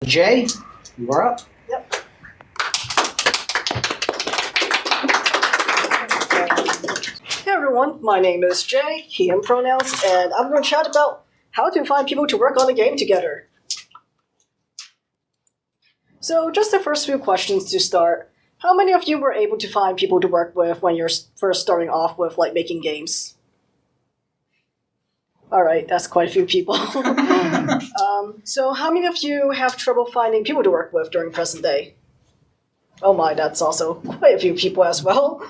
Jay, you are up. Yep. Hey everyone, my name is Jay, he, him pronouns, and I'm going to chat about how to find people to work on a game together. So just the first few questions to start. How many of you were able to find people to work with when you're first starting off with making games? Alright, that's quite a few people. So how many of you have trouble finding people to work with during present day? Oh my, that's also quite a few people as well.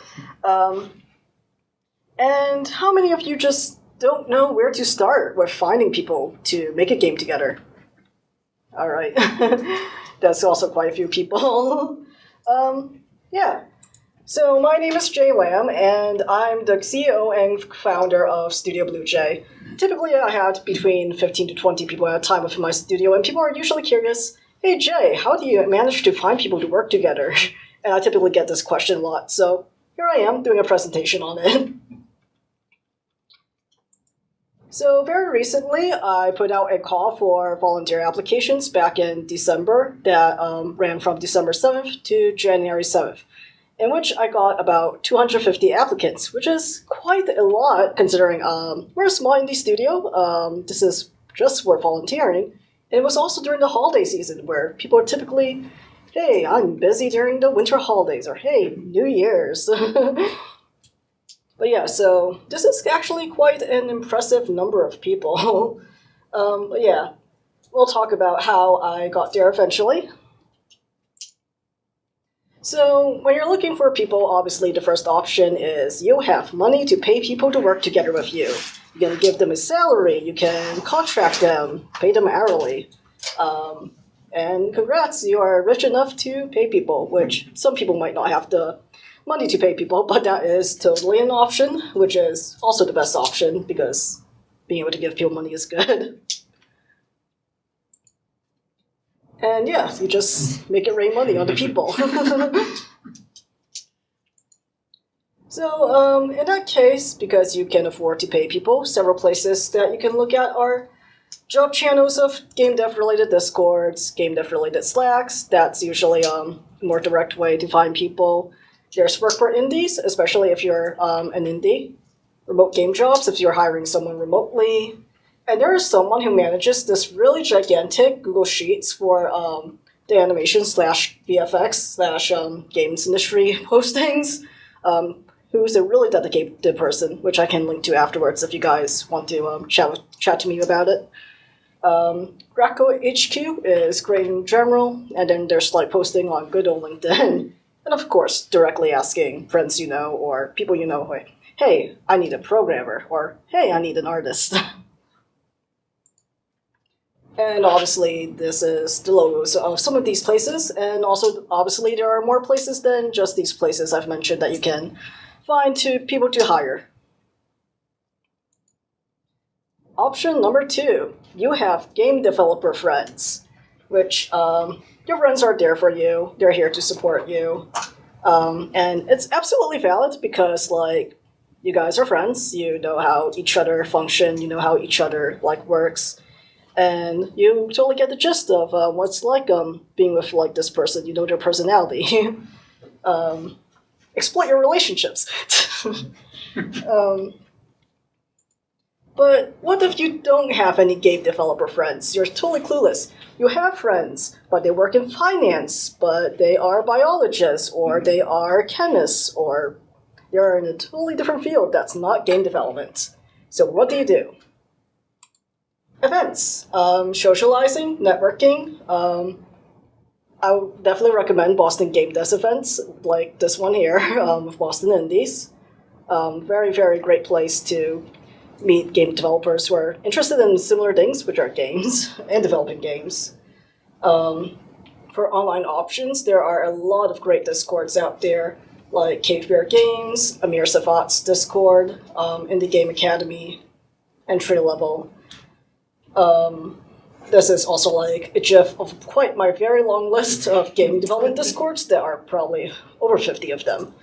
And how many of you just don't know where to start with finding people to make a game together? Alright, that's also quite a few people. Yeah. So my name is Jay Lamb, and I'm the CEO and founder of Studio Blue Jay. Typically, I have between 15 to 20 people at a time within my studio, and people are usually curious, hey Jay, how do you manage to find people to work together? And I typically get this question a lot, so here I am doing a presentation on it. So very recently, I put out a call for volunteer applications back in December that ran from December 7th to January 7th, in which I got about 250 applicants, which is quite a lot considering we're a small indie studio. This is just for volunteering. And it was also during the holiday season where people are typically, hey, I'm busy during the winter holidays, or hey, New Year's. But yeah, so this is actually quite an impressive number of people. But yeah, we'll talk about how I got there eventually. So when you're looking for people, obviously the first option is you have money to pay people to work together with you. You can give them a salary, you can contract them, pay them hourly. And congrats, you are rich enough to pay people, which some people might not have the money to pay people, but that is totally an option, which is also the best option because being able to give people money is good. And yeah, you just make it rain money on the people. So in that case, because you can afford to pay people, several places that you can look at are job channels of game dev related discords, game dev related slacks. That's usually a more direct way to find people. There's work for indies, especially if you're an indie. Remote game jobs, if you're hiring someone remotely. And there is someone who manages this really gigantic Google Sheets for the animation / VFX / games industry postings, who's a really dedicated person, which I can link to afterwards if you guys want to chat to me about it. Greco HQ is great in general, and then there's posting on good old LinkedIn. And of course, directly asking friends you know or people you know, like, hey, I need a programmer, or hey, I need an artist. And obviously, this is the logos of some of these places, and also, obviously, there are more places than just these places I've mentioned that you can find people to hire. Option number 2, you have game developer friends, which your friends are there for you, they're here to support you, and it's absolutely valid because, you guys are friends, you know how each other function, you know how each other, works, and you totally get the gist of what's being with, this person, you know their personality. Exploit your relationships. But what if you don't have any game developer friends? You're totally clueless. You have friends, but they work in finance, but they are biologists, or they are chemists, or they're in a totally different field that's not game development. So what do? Events. Socializing, networking. I would definitely recommend Boston Game Dev events, like this one here, with Boston Indies. Very, very great place to meet game developers who are interested in similar things, which are games, and developing games. For online options, there are a lot of great Discords out there, like Cave Bear Games, Amir Safat's Discord, Indie Game Academy, Entry Level. This is also a GIF of quite my very long list of game development Discords. There are probably over 50 of them.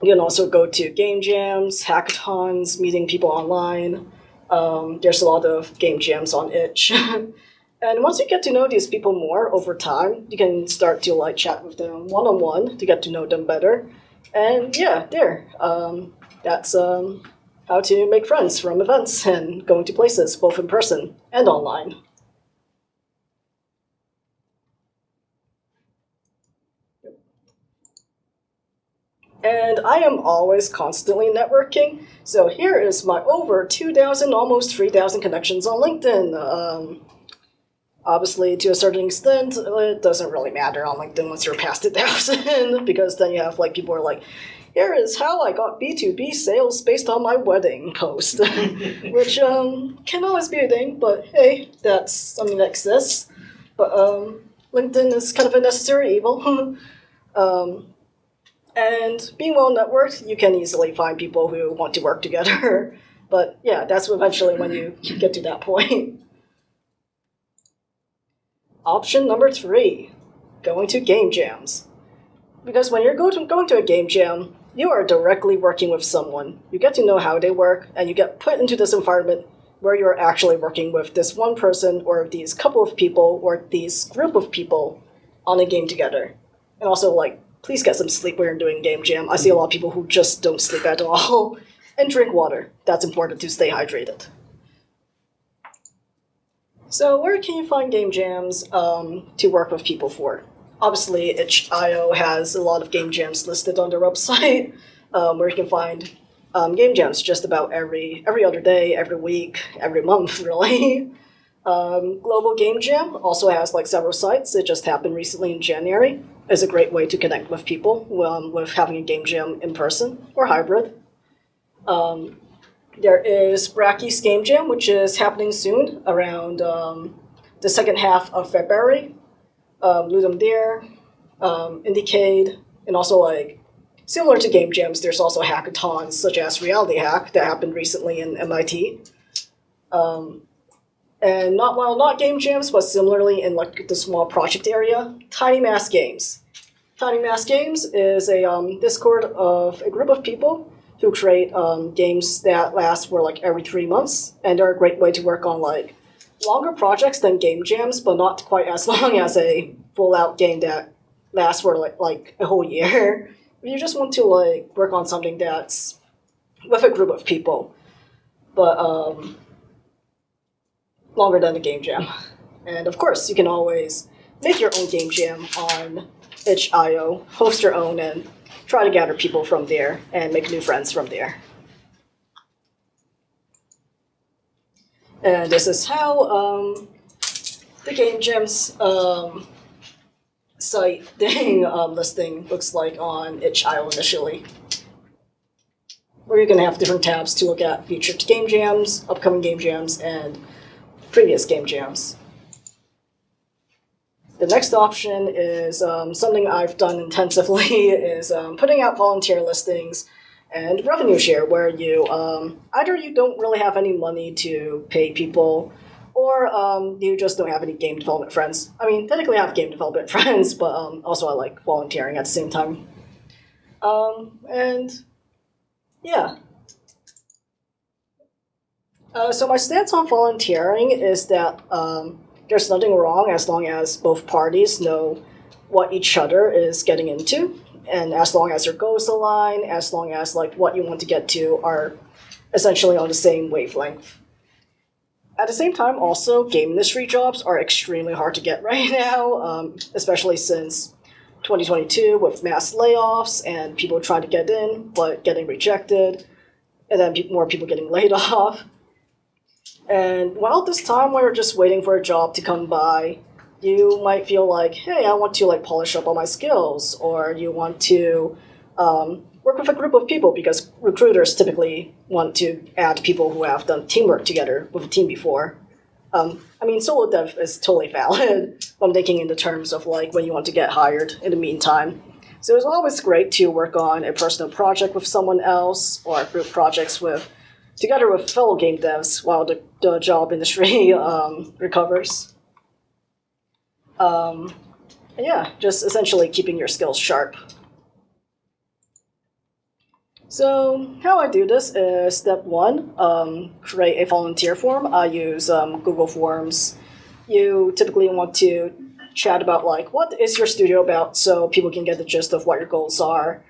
You can also go to game jams, hackathons, meeting people online. There's a lot of game jams on itch. And once you get to know these people more over time, you can start to like chat with them one-on-one to get to know them better. And yeah, that's how to make friends from events and going to places, both in person and online. And I am always constantly networking. So here is my over 2,000, almost 3,000 connections on LinkedIn. Obviously, to a certain extent, it doesn't really matter on LinkedIn once you're past 1,000, because then you have like people who are like, here is how I got B2B sales based on my wedding post, which can always be a thing, but hey, that's something that exists. But LinkedIn is kind of a necessary evil. And being well networked, you can easily find people who want to work together. But yeah, that's eventually when you get to that point. Option number 3, going to game jams. Because when you're going to a game jam, you are directly working with someone. You get to know how they work, and you get put into this environment where you're actually working with this one person or these couple of people or these group of people on a game together. And also, like, please get some sleep when you're doing game jam. I see a lot of people who just don't sleep at all. And drink water. That's important to stay hydrated. So where can you find game jams to work with people for? Obviously, itch.io has a lot of game jams listed on their website, where you can find game jams just about every other day, every week, every month, really. Global Game Jam also has like several sites. It just happened recently in January. It's a great way to connect with people with having a game jam in person or hybrid. There is Bracky's Game Jam, which is happening soon, around the second half of February. Ludum Dare, Indiecade, and also like similar to game jams, there's also hackathons such as Reality Hack that happened recently in MIT. And not game jams, but similarly in like the small project area, Tiny Mass Games. Tiny Mass Games is a Discord of a group of people who create games that last for like every 3 months, and they're a great way to work on like longer projects than game jams, but not quite as long as a full-out game that lasts for like a whole year. If you just want to like work on something that's with a group of people, but longer than a game jam. And of course, you can always make your own game jam on itch.io, host your own, and try to gather people from there and make new friends from there. And this is how the game jams site thing listing looks like on itch.io initially, where you can have different tabs to look at featured game jams, upcoming game jams, and previous game jams. The next option is something I've done intensively is putting out volunteer listings and revenue share, where you either you don't really have any money to pay people, or you just don't have any game development friends. I mean, technically I have game development friends, but also I like volunteering at the same time. And yeah. So my stance on volunteering is that there's nothing wrong as long as both parties know what each other is getting into, and as long as your goals align, as long as like what you want to get to are essentially on the same wavelength. At the same time, also, game industry jobs are extremely hard to get right now, especially since 2022 with mass layoffs and people trying to get in but getting rejected, and then more people getting laid off. And while this time when you're just waiting for a job to come by, you might feel like, hey, I want to like polish up all my skills, or you want to work with a group of people, because recruiters typically want to add people who have done teamwork together with a team before. I mean, solo dev is totally valid. I'm thinking in the terms of like when you want to get hired in the meantime. So it's always great to work on a personal project with someone else, or group projects together with fellow game devs while the job industry recovers. Yeah, just essentially keeping your skills sharp. So how I do this is step 1, create a volunteer form. I use Google Forms. you typically want to chat about like what is your studio about, so people can get the gist of what your goals are.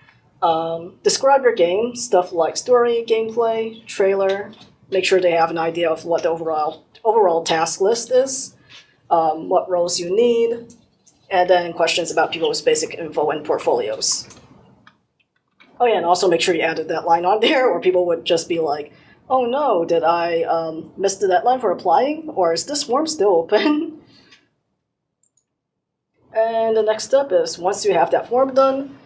Describe your game, stuff like story, gameplay, trailer. Make sure they have an idea of what the overall task list is, what roles you need, and then questions about people's basic info and portfolios. Oh yeah, and also make sure you added that line on there, or people would just be like, oh no, did I miss the deadline for applying? Or is this form still open? And the next step is, once you have that form done,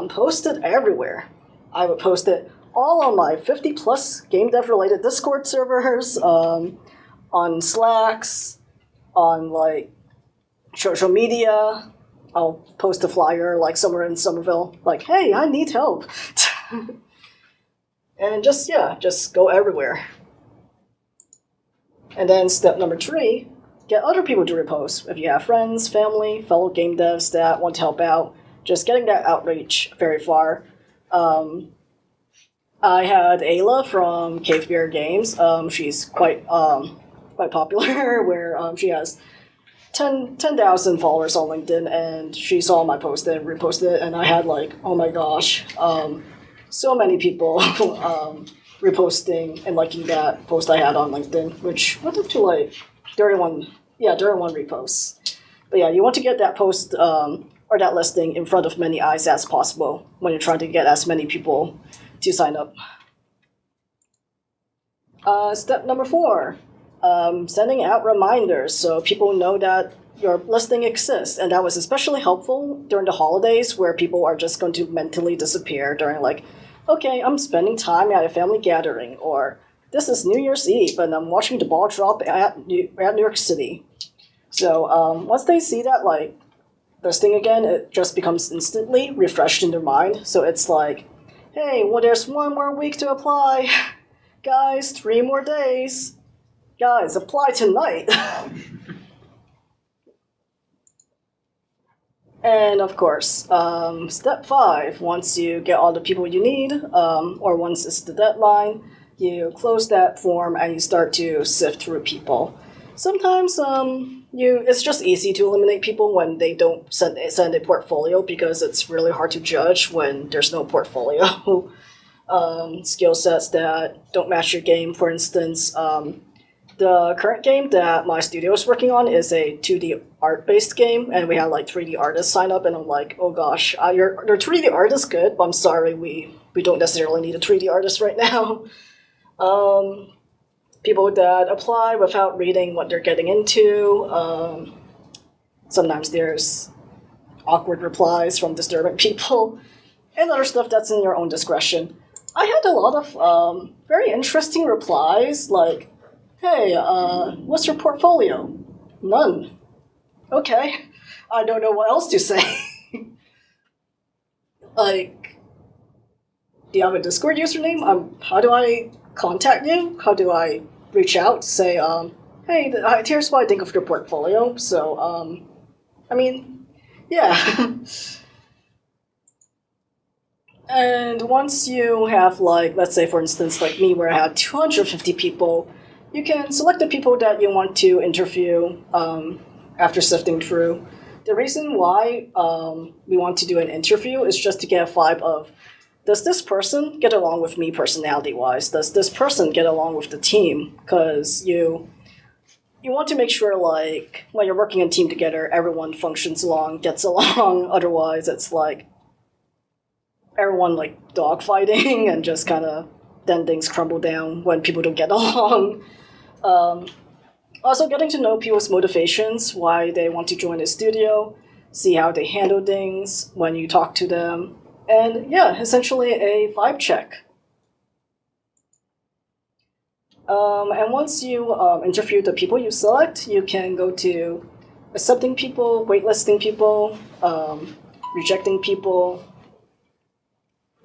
post it everywhere. I would post it all on my 50 plus game dev related Discord servers, on Slacks, on like social media. I'll post a flyer like somewhere in Somerville, like, hey, I need help. And just go everywhere. And then step number 3, get other people to repost. If you have friends, family, fellow game devs that want to help out, just getting that outreach very far. I had Ayla from Cave Bear Games. She's quite popular, where she has 10,000 followers on LinkedIn, and she saw my post and reposted it, and I had like, oh my gosh, so many people reposting and liking that post I had on LinkedIn, which went up to like 31 reposts. But yeah, you want to get that post or that listing in front of many eyes as possible when you're trying to get as many people to sign up. Step number 4. Sending out reminders so people know that your listing exists, and that was especially helpful during the holidays where people are just going to mentally disappear during like, okay, I'm spending time at a family gathering, or this is New Year's Eve and I'm watching the ball drop at New York City. So once they see that like listing again, it just becomes instantly refreshed in their mind. So it's like, hey, well, there's 1 more week to apply. Guys, 3 more days. Guys, apply tonight. And of course, step 5, once you get all the people you need, or once it's the deadline, you close that form and you start to sift through people. Sometimes it's just easy to eliminate people when they don't send a portfolio, because it's really hard to judge when there's no portfolio. Skill sets that don't match your game, for instance. The current game that my studio is working on is a 2D art-based game, and we had like 3D artists sign up, and I'm like, oh gosh, your 3D art is good, but I'm sorry, we don't necessarily need a 3D artist right now. People that apply without reading what they're getting into. Sometimes there's awkward replies from disturbing people, and other stuff that's in your own discretion. I had a lot of very interesting replies, like, hey, what's your portfolio? None. Okay. I don't know what else to say. Like, do you have a Discord username? How do I contact you? How do I reach out to say, hey, here's what I think of your portfolio. So, I mean, yeah. And once you have, like, let's say, for instance, like me, where I had 250 people, you can select the people that you want to interview after sifting through. The reason why we want to do an interview is just to get a vibe of, does this person get along with me personality-wise? Does this person get along with the team? Because you want to make sure, like, when you're working in a team together, everyone functions along, gets along. Otherwise, it's like everyone, like, dogfighting and just kind of then things crumble down when people don't get along. Also, getting to know people's motivations, why they want to join the studio, see how they handle things when you talk to them, and yeah, essentially a vibe check. And once you interview the people you select, you can go to accepting people, waitlisting people, rejecting people.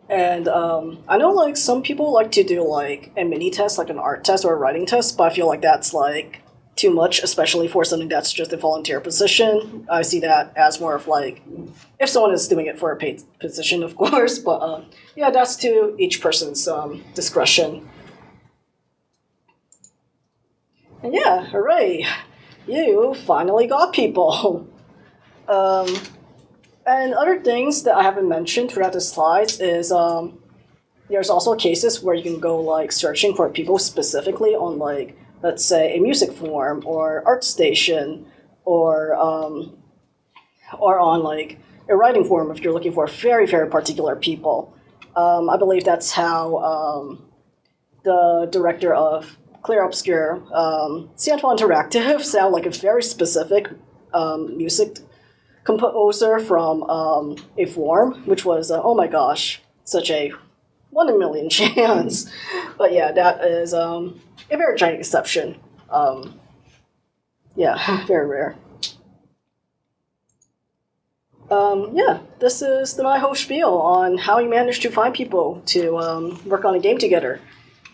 And I know, like, some people like to do, like, a mini test, like an art test or a writing test, but I feel like that's, like, too much, especially for something that's just a volunteer position. I see that as more of, like, if someone is doing it for a paid position, of course, but, yeah, that's to each person's discretion. And yeah, hooray! you finally got people. And other things that I haven't mentioned throughout the slides is there's also cases where you can go like searching for people specifically on like, let's say, a music forum or ArtStation or on like a writing forum if you're looking for very, very particular people. I believe that's how the director of Clear Obscure, Sandfall Interactive, sound like a very specific music composer from a forum, which was, oh my gosh, such a 1 in a million chance. But yeah, that is a very giant exception. Yeah, very rare. Yeah, this is my whole spiel on how you manage to find people to work on a game together.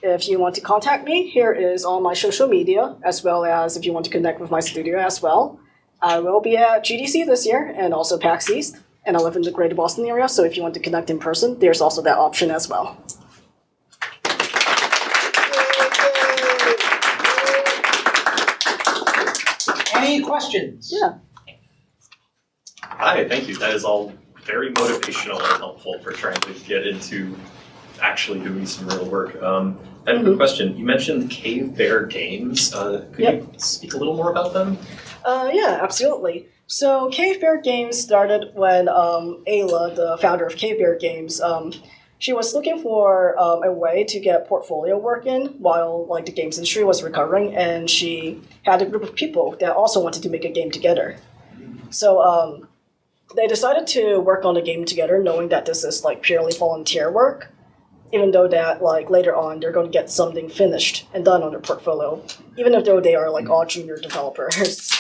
If you want to contact me, here is all my social media, as well as if you want to connect with my studio as well. I will be at GDC this year, and also PAX East, and I live in the greater Boston area, so if you want to connect in person, there's also that option as well. Any questions? Yeah. Hi, thank you. That is all very motivational and helpful for trying to get into actually doing some real work. I have a question. You mentioned Cave Bear Games. Could you speak a little more about them? Yeah, absolutely. So Cave Bear Games started when Ayla, the founder of Cave Bear Games, she was looking for a way to get portfolio work in while like the games industry was recovering, and she had a group of people that also wanted to make a game together. So they decided to work on the game together, knowing that this is like purely volunteer work, even though that like later on they're going to get something finished and done on their portfolio, even if though they are like all junior developers,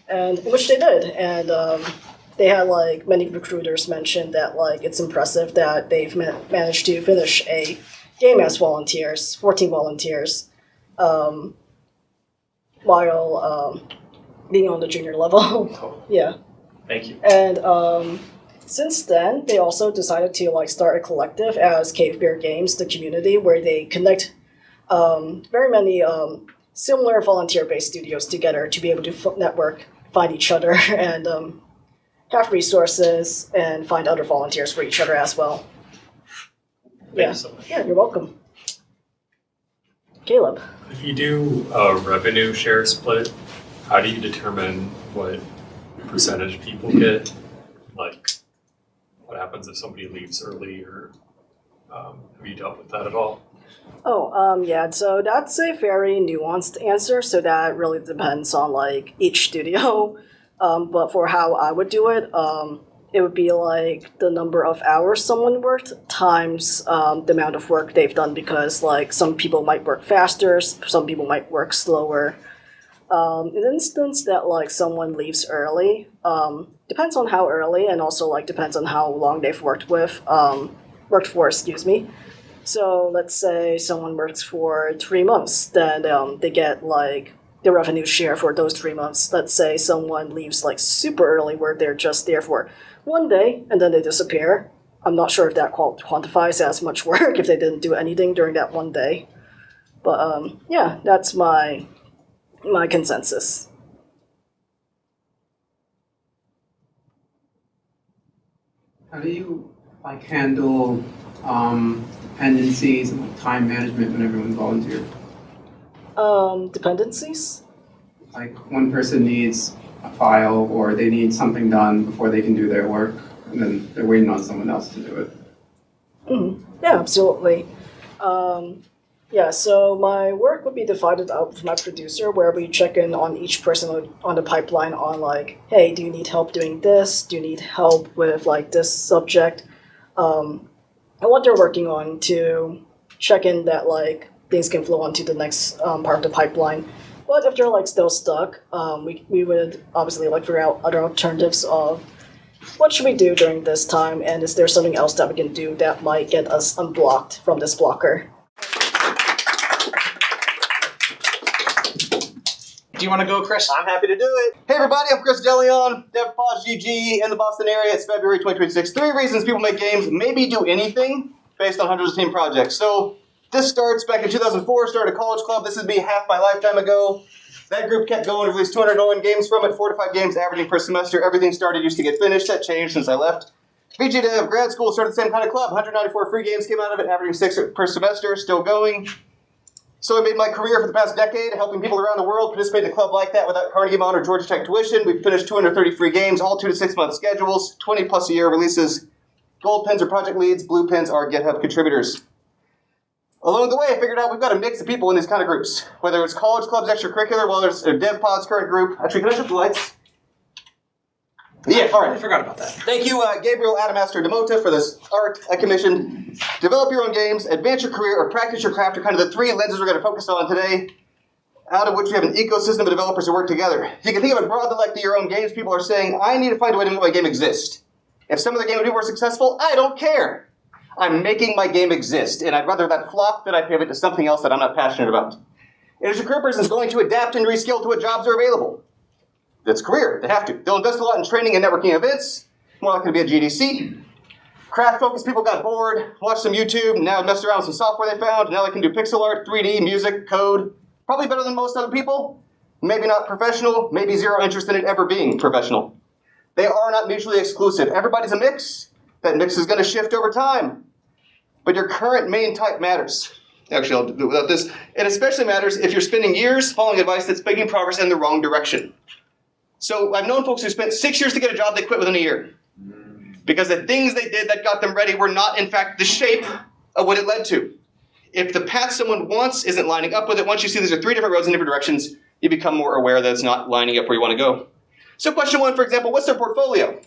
and which they did. And they had like many recruiters mention that like it's impressive that they've managed to finish a game as volunteers, 14 volunteers, while being on the junior level. Yeah. Thank you. And since then, they also decided to like start a collective as Cave Bear Games, the community, where they connect very many similar volunteer-based studios together to be able to network, find each other, and have resources and find other volunteers for each other as well. Thank you so much. Yeah, you're welcome. Caleb. If you do a revenue share split, how do you determine what percentage people get? Like, what happens if somebody leaves early, or have you dealt with that at all? Oh, yeah, so that's a very nuanced answer, so that really depends on, like, each studio. But for how I would do it, it would be, like, the number of hours someone worked times the amount of work they've done, because, like, some people might work faster, some people might work slower. In the instance that, like, someone leaves early, depends on how early, and also, like, depends on how long they've worked for, excuse me. So let's say someone works for 3 months, then they get like the revenue share for those 3 months. Let's say someone leaves like super early where they're just there for 1 day and then they disappear. I'm not sure if that quantifies as much work if they didn't do anything during that 1 day. But yeah, that's my consensus. How do you like handle dependencies and like time management when everyone's volunteer? Dependencies? Like one person needs a file or they need something done before they can do their work, and then they're waiting on someone else to do it. Yeah, absolutely. Yeah, so my work would be divided up with my producer, where we check in on each person on the pipeline on like, hey, do you need help doing this? Do you need help with like this subject? And what they're working on to check in that like things can flow on to the next part of the pipeline. But if they're like still stuck, we would obviously like figure out other alternatives of what should we do during this time, and is there something else that we can do that might get us unblocked from this blocker? Do you want to go, Chris? I'm happy to do it. Hey everybody, I'm Chris DeLeon, DevPod GG in the Boston area. It's February 2026. 3 reasons people make games, maybe do anything, based on hundreds of team projects. So this starts back in 2004, started a college club. This would be half my lifetime ago. That group kept going, released 201 games from it, 4 to 5 games averaging per semester. Everything used to get finished. That changed since I left. VG Dev grad school started the same kind of club. 194 free games came out of it, averaging 6 per semester, still going. So I made my career for the past decade, helping people around the world participate in a club like that without Carnegie Mellon or Georgia Tech tuition. We've finished 230 free games, all 2 to 6 month schedules, 20 plus a year releases. Gold pins are project leads, blue pins are GitHub contributors. Along the way, I figured out we've got a mix of people in these kind of groups. Whether it's college clubs, extracurricular, whether it's a dev pod's current group. Actually, can I shut the lights? Yeah, all right. I forgot about that. Thank you, Gabriel Adamaster Demota, for this art I commissioned. Develop your own games, advance your career, or practice your craft are kind of the 3 lenses we're going to focus on today, out of which we have an ecosystem of developers who work together. You can think of it broadly like your own games. People are saying, I need to find a way to make my game exist. If some of the game people are successful, I don't care. I'm making my game exist, and I'd rather that flop than I pivot to something else that I'm not passionate about. And as your career person is going to adapt and reskill to what jobs are available. That's career. They have to. They'll invest a lot in training and networking events. More likely to be a GDC. Craft-focused people got bored, watched some YouTube, now messed around with some software they found. Now they can do pixel art, 3D, music, code. Probably better than most other people. Maybe not professional. Maybe zero interest in it ever being professional. They are not mutually exclusive. Everybody's a mix. That mix is going to shift over time. But your current main type matters. Actually, I'll do it without this. It especially matters if you're spending years following advice that's making progress in the wrong direction. So I've known folks who spent 6 years to get a job they quit within a year. Because the things they did that got them ready were not, in fact, the shape of what it led to. If the path someone wants isn't lining up with it, once you see these are 3 different roads in different directions, you become more aware that it's not lining up where you want to go. So question 1, for example, what's their portfolio?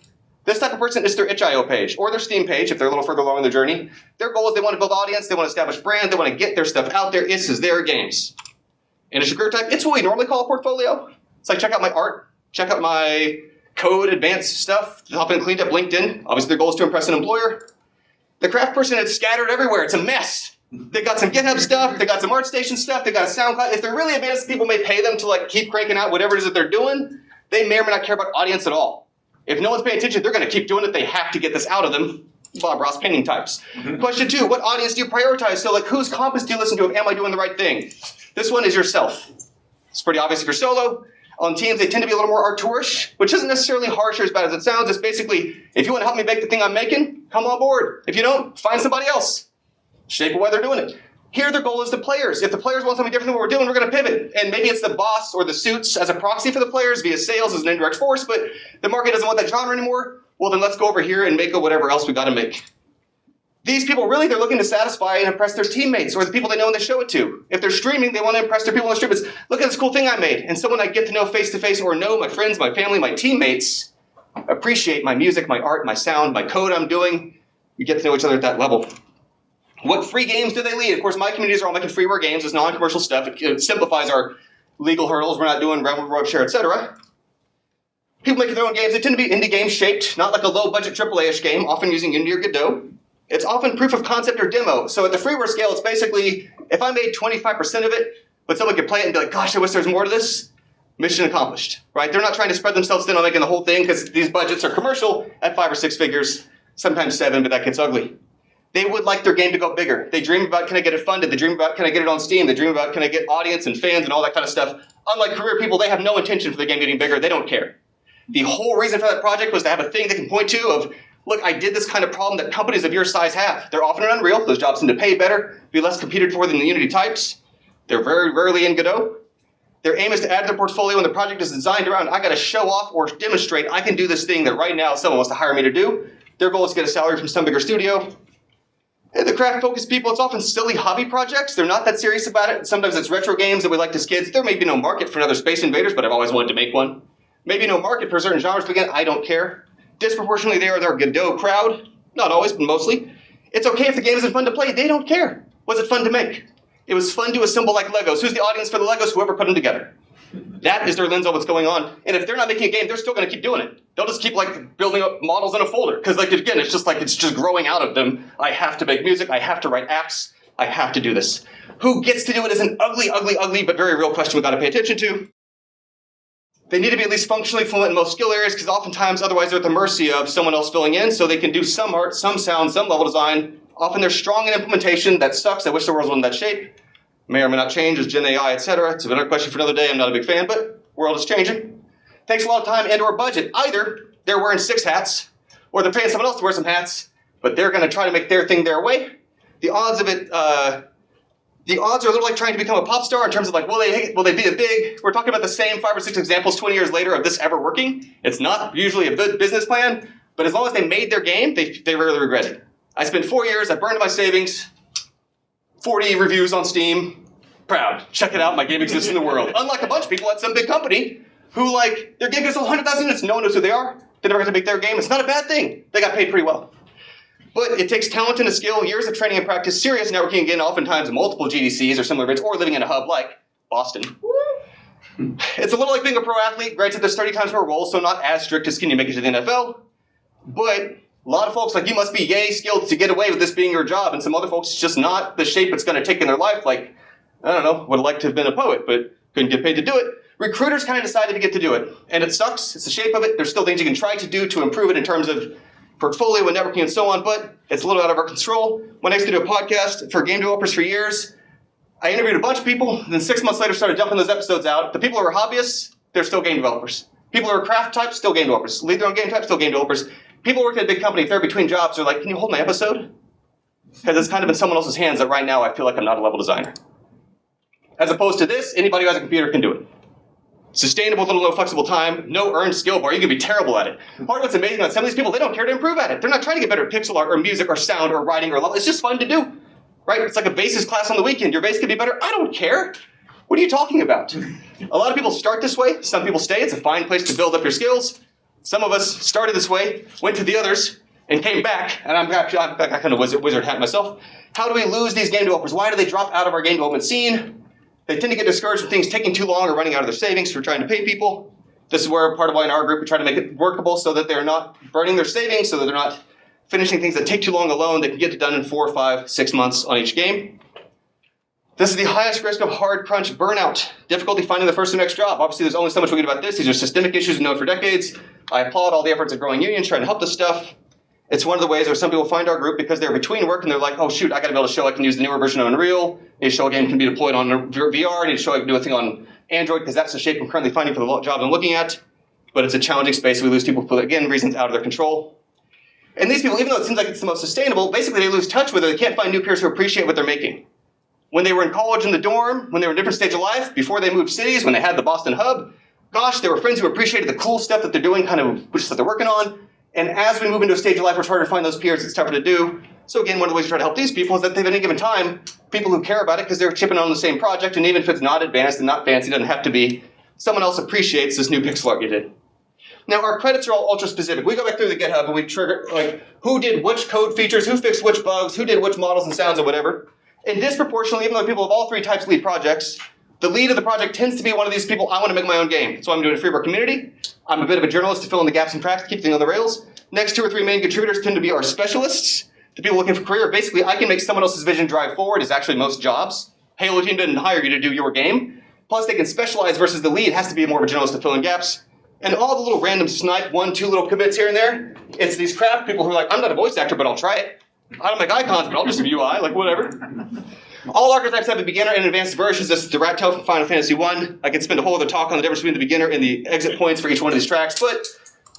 This type of person is their itch.io page or their Steam page if they're a little further along in their journey. Their goal is they want to build audience, they want to establish brand, they want to get their stuff out there. This is their games. And as your career type, it's what we normally call a portfolio. It's like check out my art, check out my code, advanced stuff, helping cleaned up LinkedIn. Obviously their goal is to impress an employer. The craft person is scattered everywhere. It's a mess. They got some GitHub stuff, they got some ArtStation stuff, they got a SoundCloud. If they're really advanced, people may pay them to like keep cranking out whatever it is that they're doing. They may or may not care about audience at all. If no one's paying attention, they're going to keep doing it. They have to get this out of them. Bob Ross painting types. Question 2, what audience do you prioritize? So like whose compass do you listen to? Am I doing the right thing? This one is yourself. It's pretty obvious if you're solo. On teams, they tend to be a little more auteurish, which isn't necessarily harsh or as bad as it sounds. It's basically, if you want to help me make the thing I'm making, come on board. If you don't, find somebody else. Shape of why they're doing it. Here, their goal is the players. If the players want something different than what we're doing, we're going to pivot. And maybe it's the boss or the suits as a proxy for the players via sales as an indirect force, but the market doesn't want that genre anymore. Well, then let's go over here and make whatever else we got to make. These people, really, they're looking to satisfy and impress their teammates or the people they know and they show it to. If they're streaming, they want to impress their people on the stream. It's, look at this cool thing I made. And someone I get to know face-to-face or know, my friends, my family, my teammates, appreciate my music, my art, my sound, my code I'm doing. We get to know each other at that level. What free games do they lead? Of course, my communities are all making freeware games. It's non-commercial stuff. It simplifies our legal hurdles. We're not doing rev share, etc. People making their own games, they tend to be indie games shaped, not like a low-budget AAA-ish game, often using Unity or Godot. It's often proof of concept or demo. So at the freeware scale, it's basically, if I made 25% of it, but someone could play it and be like, gosh, I wish there's more to this, mission accomplished, right? They're not trying to spread themselves thin on making the whole thing because these budgets are commercial at 5 or 6 figures, sometimes 7, but that gets ugly. They would like their game to go bigger. They dream about, can I get it funded? They dream about, can I get it on Steam? They dream about, can I get audience and fans and all that kind of stuff. Unlike career people, they have no intention for the game getting bigger. They don't care. The whole reason for that project was to have a thing they can point to of, look, I did this kind of problem that companies of your size have. They're often in Unreal. Those jobs tend to pay better, be less competed for than the Unity types. They're very rarely in Godot. Their aim is to add to their portfolio when the project is designed around, I got to show off or demonstrate I can do this thing that right now someone wants to hire me to do. Their goal is to get a salary from some bigger studio. And the craft-focused people, it's often silly hobby projects. They're not that serious about it. Sometimes it's retro games that we like as kids. There may be no market for another Space Invaders, but I've always wanted to make one. Maybe no market for certain genres, but again, I don't care. Disproportionately, they are their Godot crowd. Not always, but mostly. It's okay if the game isn't fun to play. They don't care. Was it fun to make? It was fun to assemble like Legos. Who's the audience for the Legos? Whoever put them together. That is their lens on what's going on. And if they're not making a game, they're still going to keep doing it. They'll just keep like building up models in a folder. Because like again, it's just growing out of them. I have to make music. I have to write apps. I have to do this. Who gets to do it is an ugly, but very real question we've got to pay attention to. They need to be at least functionally fluent in most skill areas because oftentimes otherwise they're at the mercy of someone else filling in. So they can do some art, some sound, some level design. Often they're strong in implementation. That sucks. I wish the world was in that shape. may or may not change as Gen AI, etc. It's another question for another day. I'm not a big fan, but world is changing. Takes a lot of time and or budget. Either they're wearing 6 hats, or they're paying someone else to wear some hats, but they're going to try to make their thing their way. The odds of it, the odds are a little like trying to become a pop star in terms of like, will they be a big? We're talking about the same 5 or 6 examples 20 years later of this ever working. It's not usually a good business plan, but as long as they made their game, they rarely regret it. I spent 4 years, I burned my savings, 40 reviews on Steam, proud. Check it out, my game exists in the world. Unlike a bunch of people at some big company who like, their game gets 100,000 units, no one knows who they are, they never get to make their game. It's not a bad thing. They got paid pretty well. But it takes talent and a skill, years of training and practice, serious networking, again, oftentimes multiple GDCs or similar events, or living in a hub like Boston. It's a little like being a pro athlete. Granted, there's 30 times more roles, so not as strict as can you make it to the NFL. But a lot of folks, like, you must be yay skilled to get away with this being your job, and some other folks, it's just not the shape it's going to take in their life. Like, I don't know, would have liked to have been a poet, but couldn't get paid to do it. Recruiters kind of decided to get to do it, and it sucks. It's the shape of it. There's still things you can try to do to improve it in terms of portfolio and networking and so on, but it's a little out of our control. When I used to do a podcast for game developers for years, I interviewed a bunch of people, and then 6 months later started dumping those episodes out. The people who are hobbyists, they're still game developers. People who are craft types, still game developers. Lead their own game types, still game developers. People who work at a big company, if they're between jobs, they're like, can you hold my episode? Because it's kind of in someone else's hands that right now I feel like I'm not a level designer. As opposed to this, anybody who has a computer can do it. Sustainable, little low flexible time, no earned skill bar. You can be terrible at it. Part of what's amazing about some of these people, they don't care to improve at it. They're not trying to get better at pixel art or music or sound or writing or level. It's just fun to do, right? It's like a basis class on the weekend. Your base could be better. I don't care. What are you talking about? A lot of people start this way. Some people stay. It's a fine place to build up your skills. Some of us started this way, went to the others, and came back. And I'm kind of wizard hat myself. How do we lose these game developers? Why do they drop out of our game development scene? They tend to get discouraged with things taking too long or running out of their savings for trying to pay people. This is where part of why in our group we try to make it workable so that they're not burning their savings, so that they're not finishing things that take too long alone. They can get it done in 4, 5, 6 months on each game. This is the highest risk of hard crunch burnout. Difficulty finding the first or next job. Obviously, there's only so much we can do about this. These are systemic issues known for decades. I applaud all the efforts of growing unions trying to help this stuff. It's one of the ways where some people find our group because they're between work and they're like, oh shoot, I gotta be able to show I can use the newer version of Unreal. I need to show a game can be deployed on VR. I need to show I can do a thing on Android because that's the shape I'm currently finding for the jobs I'm looking at. But it's a challenging space. We lose people for, again, reasons out of their control. And these people, even though it seems like it's the most sustainable, basically they lose touch with it. They can't find new peers who appreciate what they're making. When they were in college in the dorm, when they were in a different stage of life, before they moved cities, when they had the Boston hub, gosh, there were friends who appreciated the cool stuff that they're doing, kind of which stuff they're working on. And as we move into a stage of life where it's harder to find those peers, it's tougher to do. So again, one of the ways we try to help these people is that they've at any given time, people who care about it because they're chipping on the same project, and even if it's not advanced and not fancy, it doesn't have to be, someone else appreciates this new pixel art you did. Now, our credits are all ultra-specific. We go back through the GitHub and we trigger, like, who did which code features, who fixed which bugs, who did which models and sounds or whatever. And disproportionately, even though people of all 3 types lead projects, the lead of the project tends to be one of these people, I want to make my own game. So I'm doing a Freeburg community. I'm a bit of a journalist to fill in the gaps and cracks to keep things on the rails. Next 2 or 3 main contributors tend to be our specialists, the people looking for career. Basically, I can make someone else's vision drive forward is actually most jobs. Halo team didn't hire you to do your game. Plus, they can specialize versus the lead has to be more of a journalist to fill in gaps. And all the little random snipe, 1, 2 little commits here and there, it's these craft people who are like, I'm not a voice actor, but I'll try it. I don't make icons, but I'll just do UI, like whatever. All archetypes have a beginner and advanced versions. This is the rat tail from Final Fantasy 1. I could spend a whole other talk on the difference between the beginner and the exit points for each one of these tracks, but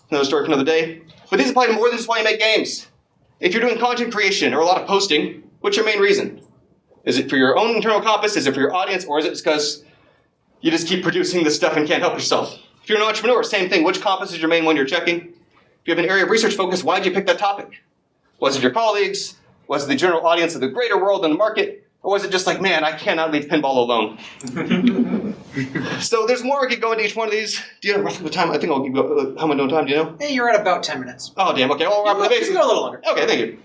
another story for another day. But these apply to more than just why you make games. If you're doing content creation or a lot of posting, what's your main reason? Is it for your own internal compass? Is it for your audience? Or is it just because you just keep producing this stuff and can't help yourself? If you're an entrepreneur, same thing. Which compass is your main one you're checking? If you have an area of research focus, why did you pick that topic? Was it your colleagues? Was it the general audience of the greater world and the market? Or was it just like, man, I cannot leave pinball alone? So there's more I could go into each one of these. Do you know roughly what time? I think I'll give you, how am I doing time, do you know? Hey, you're at about 10 minutes. Oh, damn, okay. Well, You can go a little longer. Okay, thank you.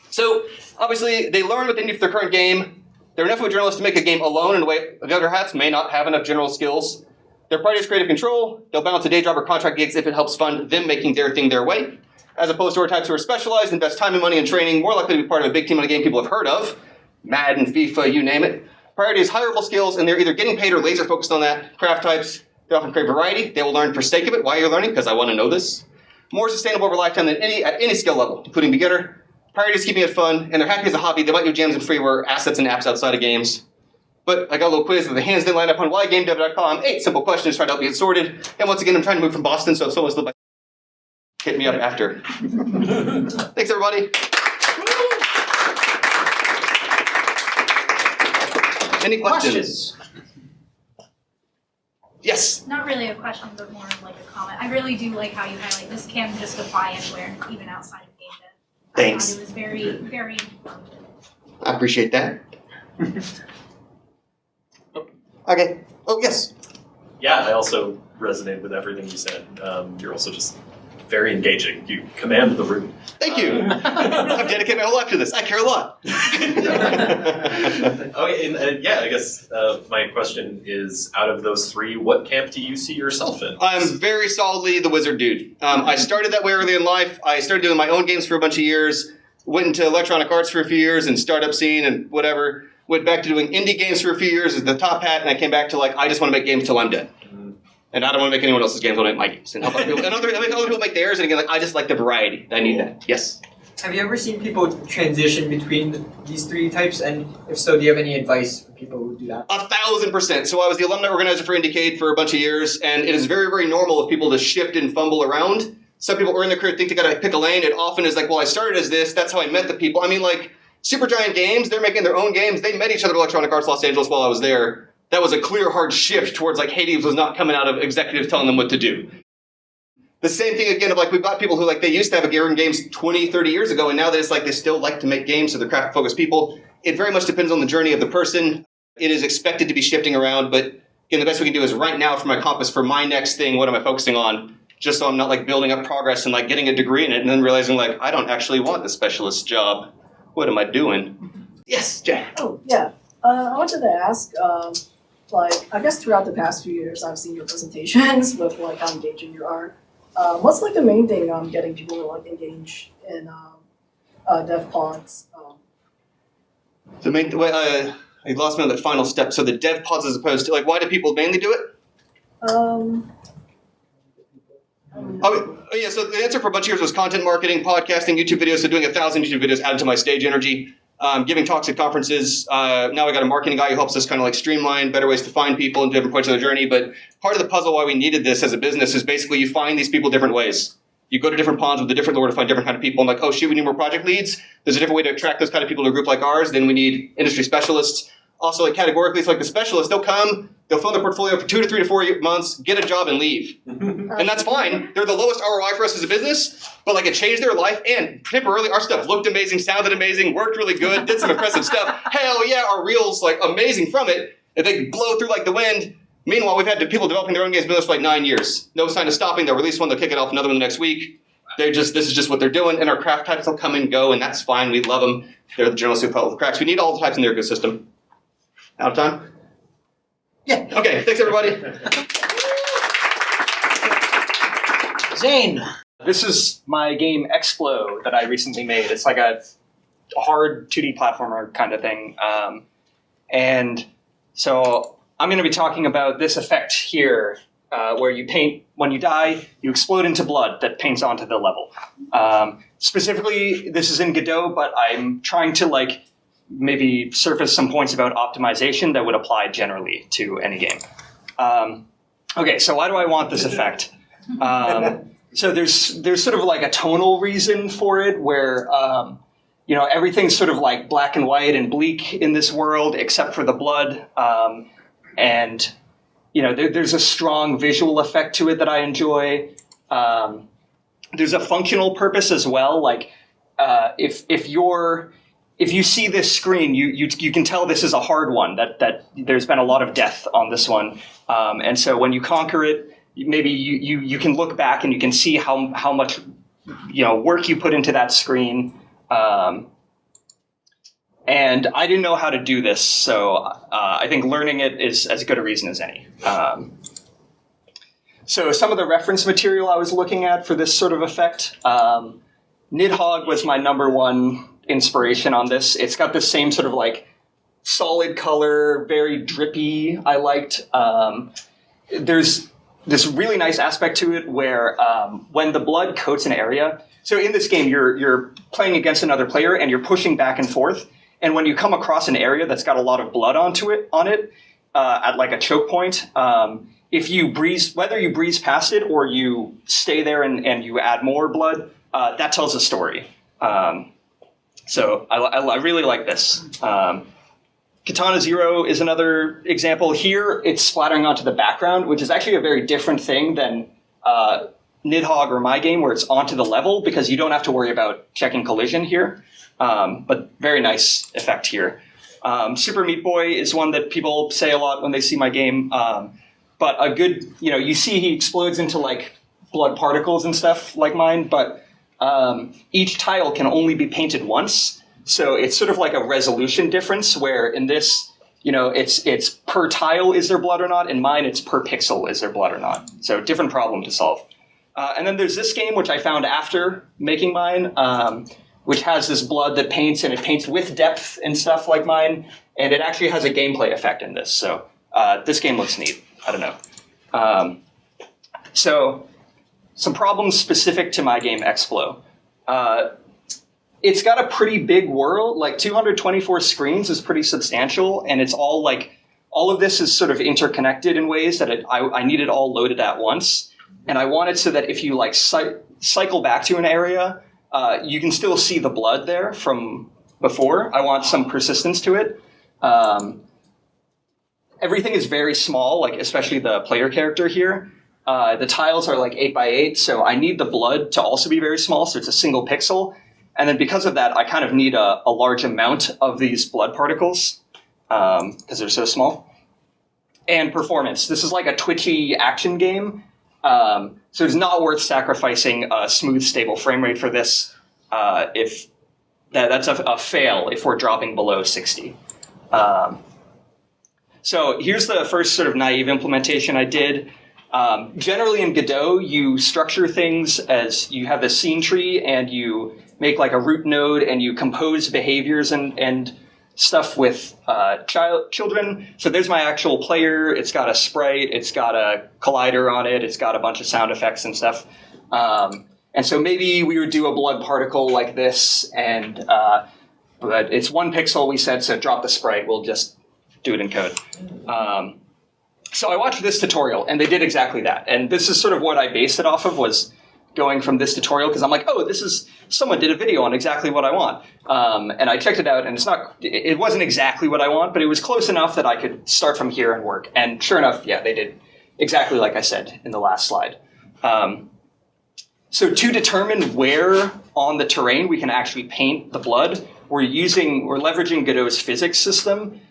So, obviously, they learn what they need for their current game. They're enough of a journalist to make a game alone in a way the other hats may not have enough general skills. Their priority is creative control. They'll balance a day job or contract gigs if it helps fund them making their thing their way. As opposed to our types who are specialized, invest time and money in training, more likely to be part of a big team on a game people have heard of. Madden, FIFA, you name it. Priority is hireable skills, and they're either getting paid or laser focused on that. Craft types, they often crave variety. They will learn for sake of it. Why are you learning? Because I want to know this. More sustainable over lifetime than at any skill level, including beginner. Priority is keeping it fun, and they're happy as a hobby. They might do jams and freeware, assets and apps outside of games. But I got a little quiz that the hands didn't line up on whygamedev.com. 8 simple questions, try to help you get sorted. And once again, I'm trying to move from Boston, so if someone's still by, hit me up after. Thanks, everybody. Any questions? Yes. Not really a question, but more of like a comment. I really do like how you highlight this can just apply anywhere, even outside of game dev. Thanks. I thought it was very, very informative. I appreciate that. Okay. Oh, yes. Yeah, I also resonate with everything you said. You're also just very engaging. You command the room. Thank you. I've dedicated my whole life to this. I care a lot. Okay, and yeah, I guess my question is, out of those three, what camp do you see yourself in? I'm very solidly the wizard dude. I started that way early in life. I started doing my own games for a bunch of years, went into electronic arts for a few years and startup scene and whatever. Went back to doing indie games for a few years as the top hat, and I came back to I just want to make games till I'm dead. And I don't want to make anyone else's games, I want to make my games. And help other people, and other people make theirs, and again, I just like the variety. I need that. Yes? Have you ever seen people transition between these three types? And if so, do you have any advice for people who do that? 1,000%. So I was the alumni organizer for IndieCade for a bunch of years, and it is very, very normal of people to shift and fumble around. Some people early in their career think they got to pick a lane. It often is I started as this, that's how I met the people. I mean, Supergiant Games, they're making their own games. They met each other at Electronic Arts Los Angeles while I was there. That was a clear, hard shift towards Hades was not coming out of executives telling them what to do. The same thing again of we've got people who they used to have a Garen Games 20, 30 years ago, and now that it's they still like to make games, so they're craft-focused people. It very much depends on the journey of the person. It is expected to be shifting around, but again, the best we can do is right now for my compass, for my next thing, what am I focusing on? Just so I'm not building up progress and getting a degree in it and then realizing I don't actually want the specialist job. What am I doing? Yes, Jack. Oh, yeah. I wanted to ask, I guess throughout the past few years, I've seen your presentations with how engaging you are. What's the main thing getting people to engage in dev pods? The main I lost me on that final step. So the dev pods as opposed to why do people mainly do it? Oh yeah, so the answer for a bunch of years was content marketing, podcasting, YouTube videos. So doing 1,000 YouTube videos added to my stage energy. Giving talks at conferences. Now I got a marketing guy who helps us kind of streamline better ways to find people in different points of their journey. But part of the puzzle why we needed this as a business is basically you find these people different ways. You go to different ponds with a different lure to find different kind of people. And oh shoot, we need more project leads. There's a different way to attract those kind of people to a group like ours. Then we need industry specialists. Also, categorically, it's the specialists. They'll come, they'll fill their portfolio for 2 to 3 to 4 months, get a job, and leave. And that's fine. They're the lowest ROI for us as a business, but it changed their life. And temporarily, our stuff looked amazing, sounded amazing, worked really good, did some impressive stuff. Hell yeah, our reels amazing from it. And they blow through the wind. Meanwhile, we've had people developing their own games business for 9 years. No sign of stopping. They'll release one, they'll kick it off, another one the next week. This is just what they're doing. And our craft types will come and go, and that's fine. We love them. They're the journalists who follow the cracks. We need all the types in their ecosystem. Out of time? Yeah. Okay, thanks everybody. Zane. This is my game Explo that I recently made. It's a hard 2D platformer kind of thing. And so I'm going to be talking about this effect here, where you paint, when you die, you explode into blood that paints onto the level. Specifically, this is in Godot, but I'm trying to maybe surface some points about optimization that would apply generally to any game. Okay, so why do I want this effect? So there's sort of a tonal reason for it where, everything's sort of black and white and bleak in this world except for the blood. And, there's a strong visual effect to it that I enjoy. There's a functional purpose as well. If you see this screen, you can tell this is a hard one, that there's been a lot of death on this one. And so when you conquer it, maybe you can look back and you can see how much work you put into that screen. And I didn't know how to do this, so I think learning it is as good a reason as any. So some of the reference material I was looking at for this sort of effect, Nidhogg was my number one inspiration on this. It's got the same sort of solid color, very drippy. I liked. There's this really nice aspect to it where when the blood coats an area. So in this game, you're playing against another player and you're pushing back and forth. And when you come across an area that's got a lot of blood on it, at like a choke point, if you whether you breeze past it or you stay there and you add more blood, that tells a story. So I really like this. Katana Zero is another example. Here, it's splattering onto the background, which is actually a very different thing than Nidhogg or my game, where it's onto the level, because you don't have to worry about checking collision here. But very nice effect here. Super Meat Boy is one that people say a lot when they see my game. But a good, you see he explodes into like blood particles and stuff like mine, but each tile can only be painted once. So it's sort of like a resolution difference where in this, it's per tile is there blood or not. In mine, it's per pixel is there blood or not. So different problem to solve. And then there's this game, which I found after making mine, which has this blood that paints, and it paints with depth and stuff like mine. And it actually has a gameplay effect in this. So this game looks neat. I don't know. So some problems specific to my game, Explo. It's got a pretty big world, like 224 screens is pretty substantial, and it's all of this is sort of interconnected in ways that I need it all loaded at once. And I want it so that if you cycle back to an area, you can still see the blood there from before. I want some persistence to it. Everything is very small, especially the player character here. The tiles are 8x8, so I need the blood to also be very small, so it's a single pixel. And then because of that, I kind of need a large amount of these blood particles because they're so small. And performance. This is like a twitchy action game, so it's not worth sacrificing a smooth, stable frame rate for this. If that's a fail if we're dropping below 60. So here's the first sort of naive implementation I did. Generally in Godot, you structure things as you have the scene tree and you make like a root node and you compose behaviors and stuff with children. So there's my actual player. It's got a sprite. It's got a collider on it. It's got a bunch of sound effects and stuff. And so maybe we would do a blood particle like this, but it's 1 pixel, we said, so drop the sprite. We'll just do it in code. So I watched this tutorial, and they did exactly that. And this is sort of what I based it off of, was going from this tutorial, because I'm like, oh, someone did a video on exactly what I want. And I checked it out, and it wasn't exactly what I want, but it was close enough that I could start from here and work. And sure enough, yeah, they did exactly like I said in the last slide. So to determine where on the terrain we can actually paint the blood, we're leveraging Godot's physics system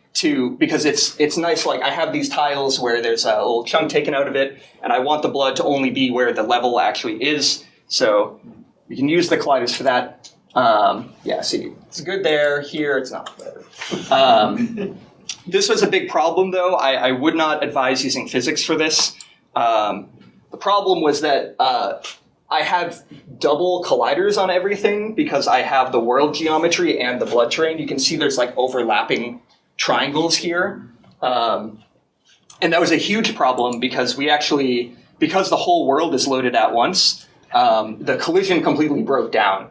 because it's nice. Like I have these tiles where there's a little chunk taken out of it, and I want the blood to only be where the level actually is. So we can use the colliders for that. See, it's good there. Here, it's not. This was a big problem, though. I would not advise using physics for this. The problem was that I have double colliders on everything because I have the world geometry and the blood terrain. You can see there's overlapping triangles here. And that was a huge problem because because the whole world is loaded at once, the collision completely broke down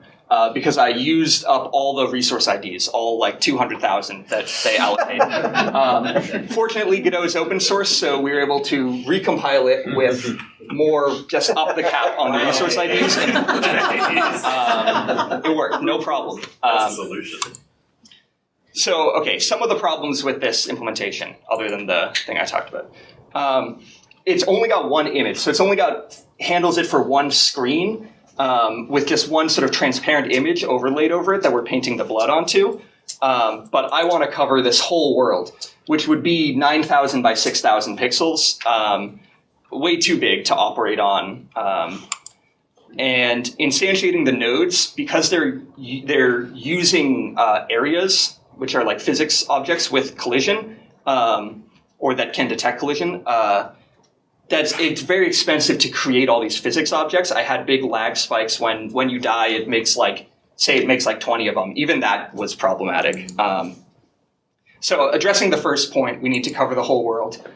because I used up all the resource IDs, all 200,000 that they allocate. Fortunately, Godot is open source, so we were able to recompile it with more, just up the cap on the resource IDs. And it worked, no problem. That's a solution. So, okay, some of the problems with this implementation, other than the thing I talked about. It's only got one image, so it's only handles it for one screen with just one sort of transparent image overlaid over it that we're painting the blood onto. But I want to cover this whole world, which would be 9,000 by 6,000 pixels, way too big to operate on. And instantiating the nodes, because they're using areas, which are physics objects with collision, or that can detect collision, it's very expensive to create all these physics objects. I had big lag spikes when you die, it makes 20 of them. Even that was problematic. So addressing the first point, we need to cover the whole world.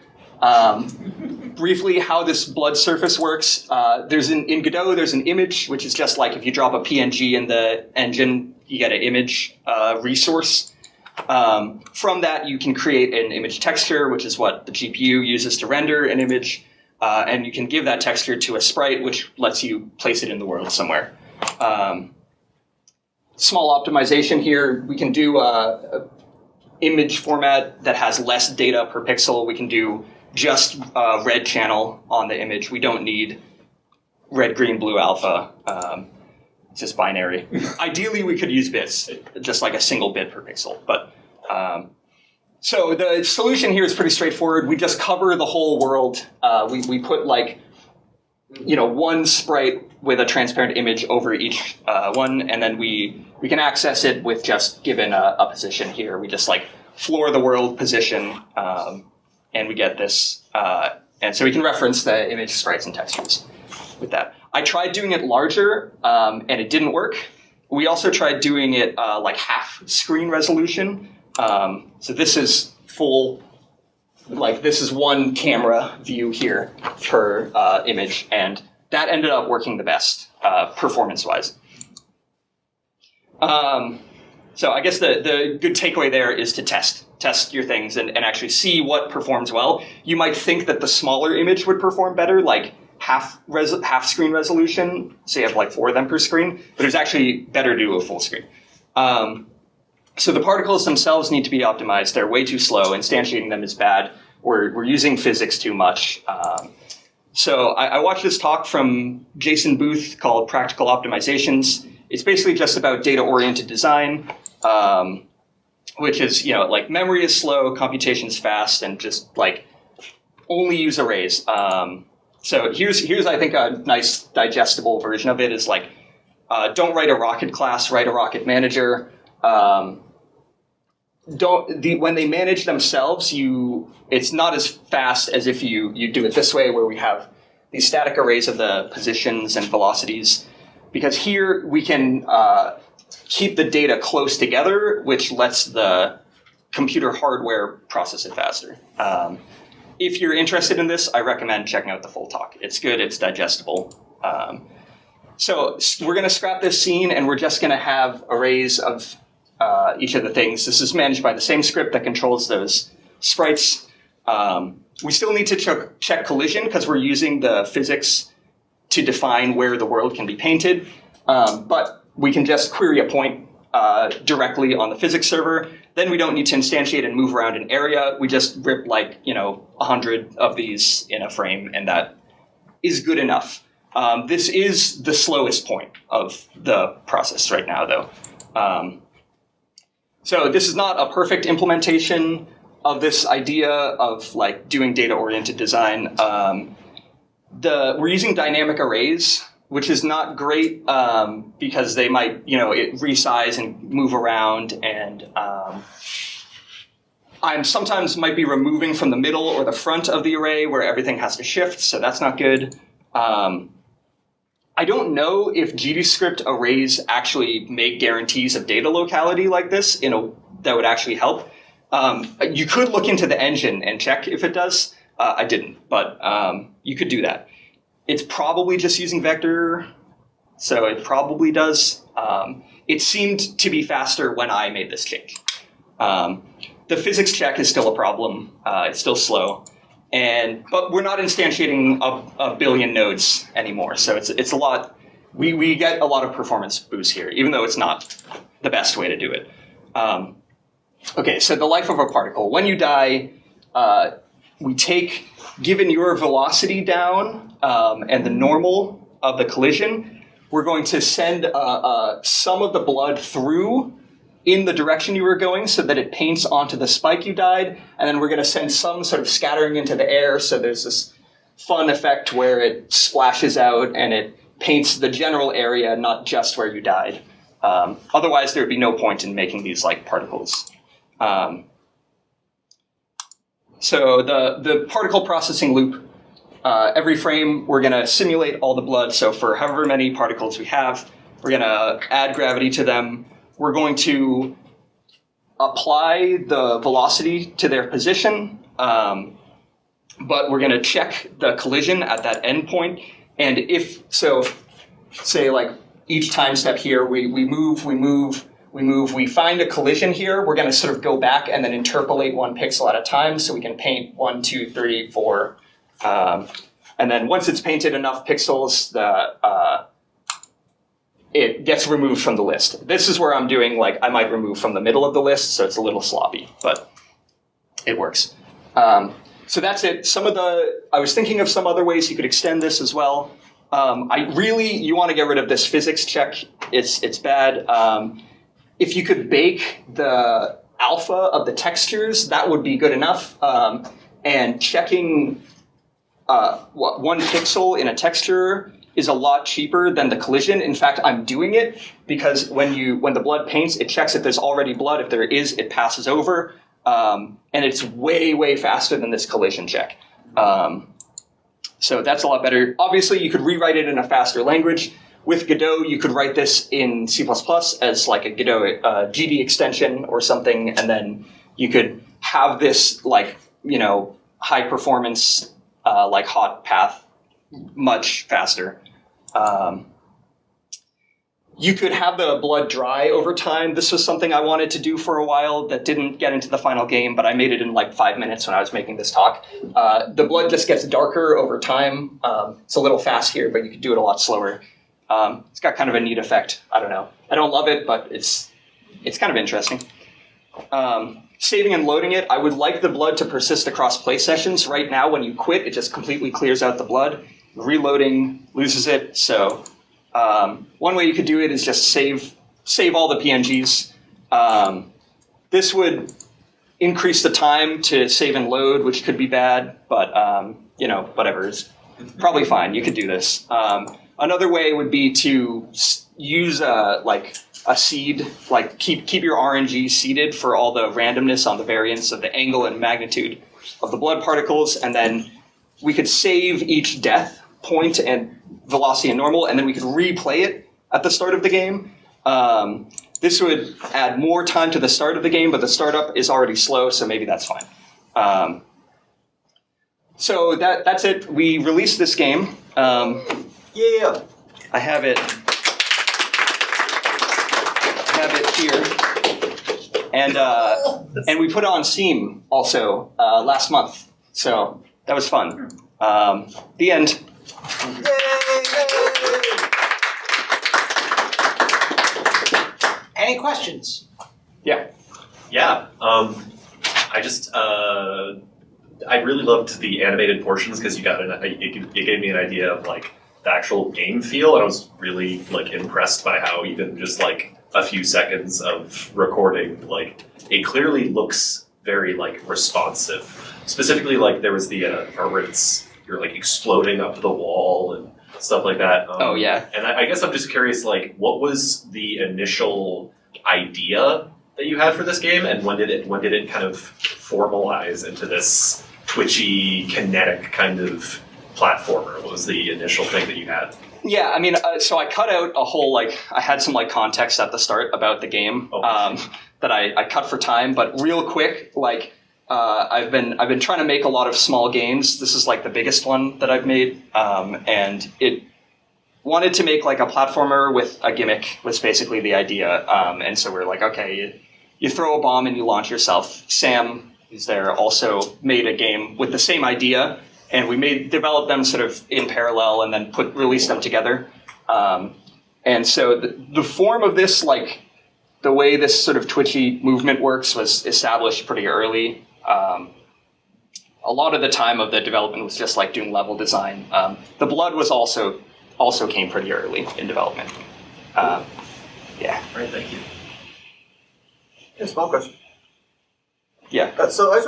Briefly, how this blood surface works. In Godot, there's an image, which is just if you drop a PNG in the engine, you get an image resource. From that, you can create an image texture, which is what the GPU uses to render an image. And you can give that texture to a sprite, which lets you place it in the world somewhere. Small optimization here. We can do a image format that has less data per pixel. We can do just red channel on the image. We don't need red, green, blue, alpha. It's just binary. Ideally, we could use bits, just like a single bit per pixel. But so the solution here is pretty straightforward. We just cover the whole world. We put like, one sprite with a transparent image over each one, and then we can access it with just given a position here. We just like floor the world position, and we get this. And so we can reference the image sprites and textures with that. I tried doing it larger, and it didn't work. We also tried doing it like half screen resolution. So this is full, like this is one camera view here per image, and that ended up working the best performance-wise. So I guess the good takeaway there is to test your things and actually see what performs well. You might think that the smaller image would perform better, like half screen resolution, so you have like 4 of them per screen, but it's actually better to do a full screen. So the particles themselves need to be optimized. They're way too slow. Instantiating them is bad. We're using physics too much. So I watched this talk from Jason Booth called Practical Optimizations. It's basically just about data-oriented design, which is, like memory is slow, computation is fast, and just like only use arrays. So here's I think a nice digestible version of it is like, don't write a rocket class, write a rocket manager. When they manage themselves, it's not as fast as if you do it this way, where we have these static arrays of the positions and velocities. Because here we can keep the data close together, which lets the computer hardware process it faster. If you're interested in this, I recommend checking out the full talk. It's good, it's digestible. So we're going to scrap this scene, and we're just going to have arrays of each of the things. This is managed by the same script that controls those sprites. We still need to check collision because we're using the physics to define where the world can be painted. But we can just query a point directly on the physics server. Then we don't need to instantiate and move around an area. We just rip 100 of these in a frame, and that is good enough. This is the slowest point of the process right now, though. So this is not a perfect implementation of this idea of doing data-oriented design. We're using dynamic arrays, which is not great because they might, resize and move around, and I sometimes might be removing from the middle or the front of the array where everything has to shift, so that's not good. I don't know if GDScript arrays actually make guarantees of data locality like this that would actually help. You could look into the engine and check if it does. I didn't, but you could do that. It's probably just using vector, so it probably does. It seemed to be faster when I made this change. The physics check is still a problem. It's still slow. But we're not instantiating a billion nodes anymore, so it's a lot. We get a lot of performance boost here, even though it's not the best way to do it. Okay, so the life of a particle. When you die, we take, given your velocity down and the normal of the collision, we're going to send some of the blood through in the direction you were going so that it paints onto the spike you died, and then we're going to send some sort of scattering into the air, so there's this fun effect where it splashes out and it paints the general area, not just where you died. Otherwise, there would be no point in making these particles. So the particle processing loop, every frame we're going to simulate all the blood, so for however many particles we have, we're going to add gravity to them. We're going to apply the velocity to their position, but we're going to check the collision at that endpoint. And if so, say each time step here, we move, we find a collision here, we're going to sort of go back and then interpolate 1 pixel at a time, so we can paint 1, 2, 3, 4. And then once it's painted enough pixels, it gets removed from the list. This is where I'm doing, like, I might remove from the middle of the list, so it's a little sloppy, but it works. So that's it. I was thinking of some other ways you could extend this as well. You want to get rid of this physics check. It's bad. If you could bake the alpha of the textures, that would be good enough. And checking 1 pixel in a texture is a lot cheaper than the collision. In fact, I'm doing it because when the blood paints, it checks if there's already blood. If there is, it passes over. And it's way, way faster than this collision check. So that's a lot better. Obviously, you could rewrite it in a faster language. With Godot, you could write this in C++ as like a Godot GD extension or something, and then you could have this high performance hot path much faster. You could have the blood dry over time. This was something I wanted to do for a while that didn't get into the final game, but I made it in like 5 minutes when I was making this talk. The blood just gets darker over time. It's a little fast here, but you could do it a lot slower. It's got kind of a neat effect. I don't know. I don't love it, but it's kind of interesting. Saving and loading it, I would like the blood to persist across play sessions. Right now, when you quit, it just completely clears out the blood. Reloading loses it, so one way you could do it is just save all the PNGs. This would increase the time to save and load, which could be bad, but whatever. It's probably fine. You could do this. Another way would be to use a seed, like keep your RNG seeded for all the randomness on the variance of the angle and magnitude of the blood particles, and then we could save each death point and velocity and normal, and then we could replay it at the start of the game. This would add more time to the start of the game, but the startup is already slow, so maybe that's fine. So that's it. We released this game. Yeah. I have it here, and we put it on Steam also last month. So that was fun. The end. Any questions? Yeah. Yeah. I really loved the animated portions because it gave me an idea of like the actual game feel, and I was really like impressed by how even just like a few seconds of recording, like it clearly looks very like responsive. Specifically, like there was the part where you're like exploding up the wall and stuff like that. Oh yeah. And I guess I'm just curious, like, what was the initial idea that you had for this game, and when did it kind of formalize into this twitchy, kinetic kind of platformer? What was the initial thing that you had? Yeah, I mean, so I cut out a whole, I had some, context at the start about the game that I cut for time, but real quick, I've been trying to make a lot of small games. This is, the biggest one that I've made, and it wanted to make, a platformer with a gimmick was basically the idea, and so we're like, okay, you throw a bomb and you launch yourself. Sam, who's there, also made a game with the same idea, and we developed them sort of in parallel and then released them together. And so the form of this, the way this sort of twitchy movement works was established pretty early. A lot of the time of the development was just doing level design. The blood was also came pretty early in development. Yeah. All right, thank you. Yeah, small question. Yeah. So I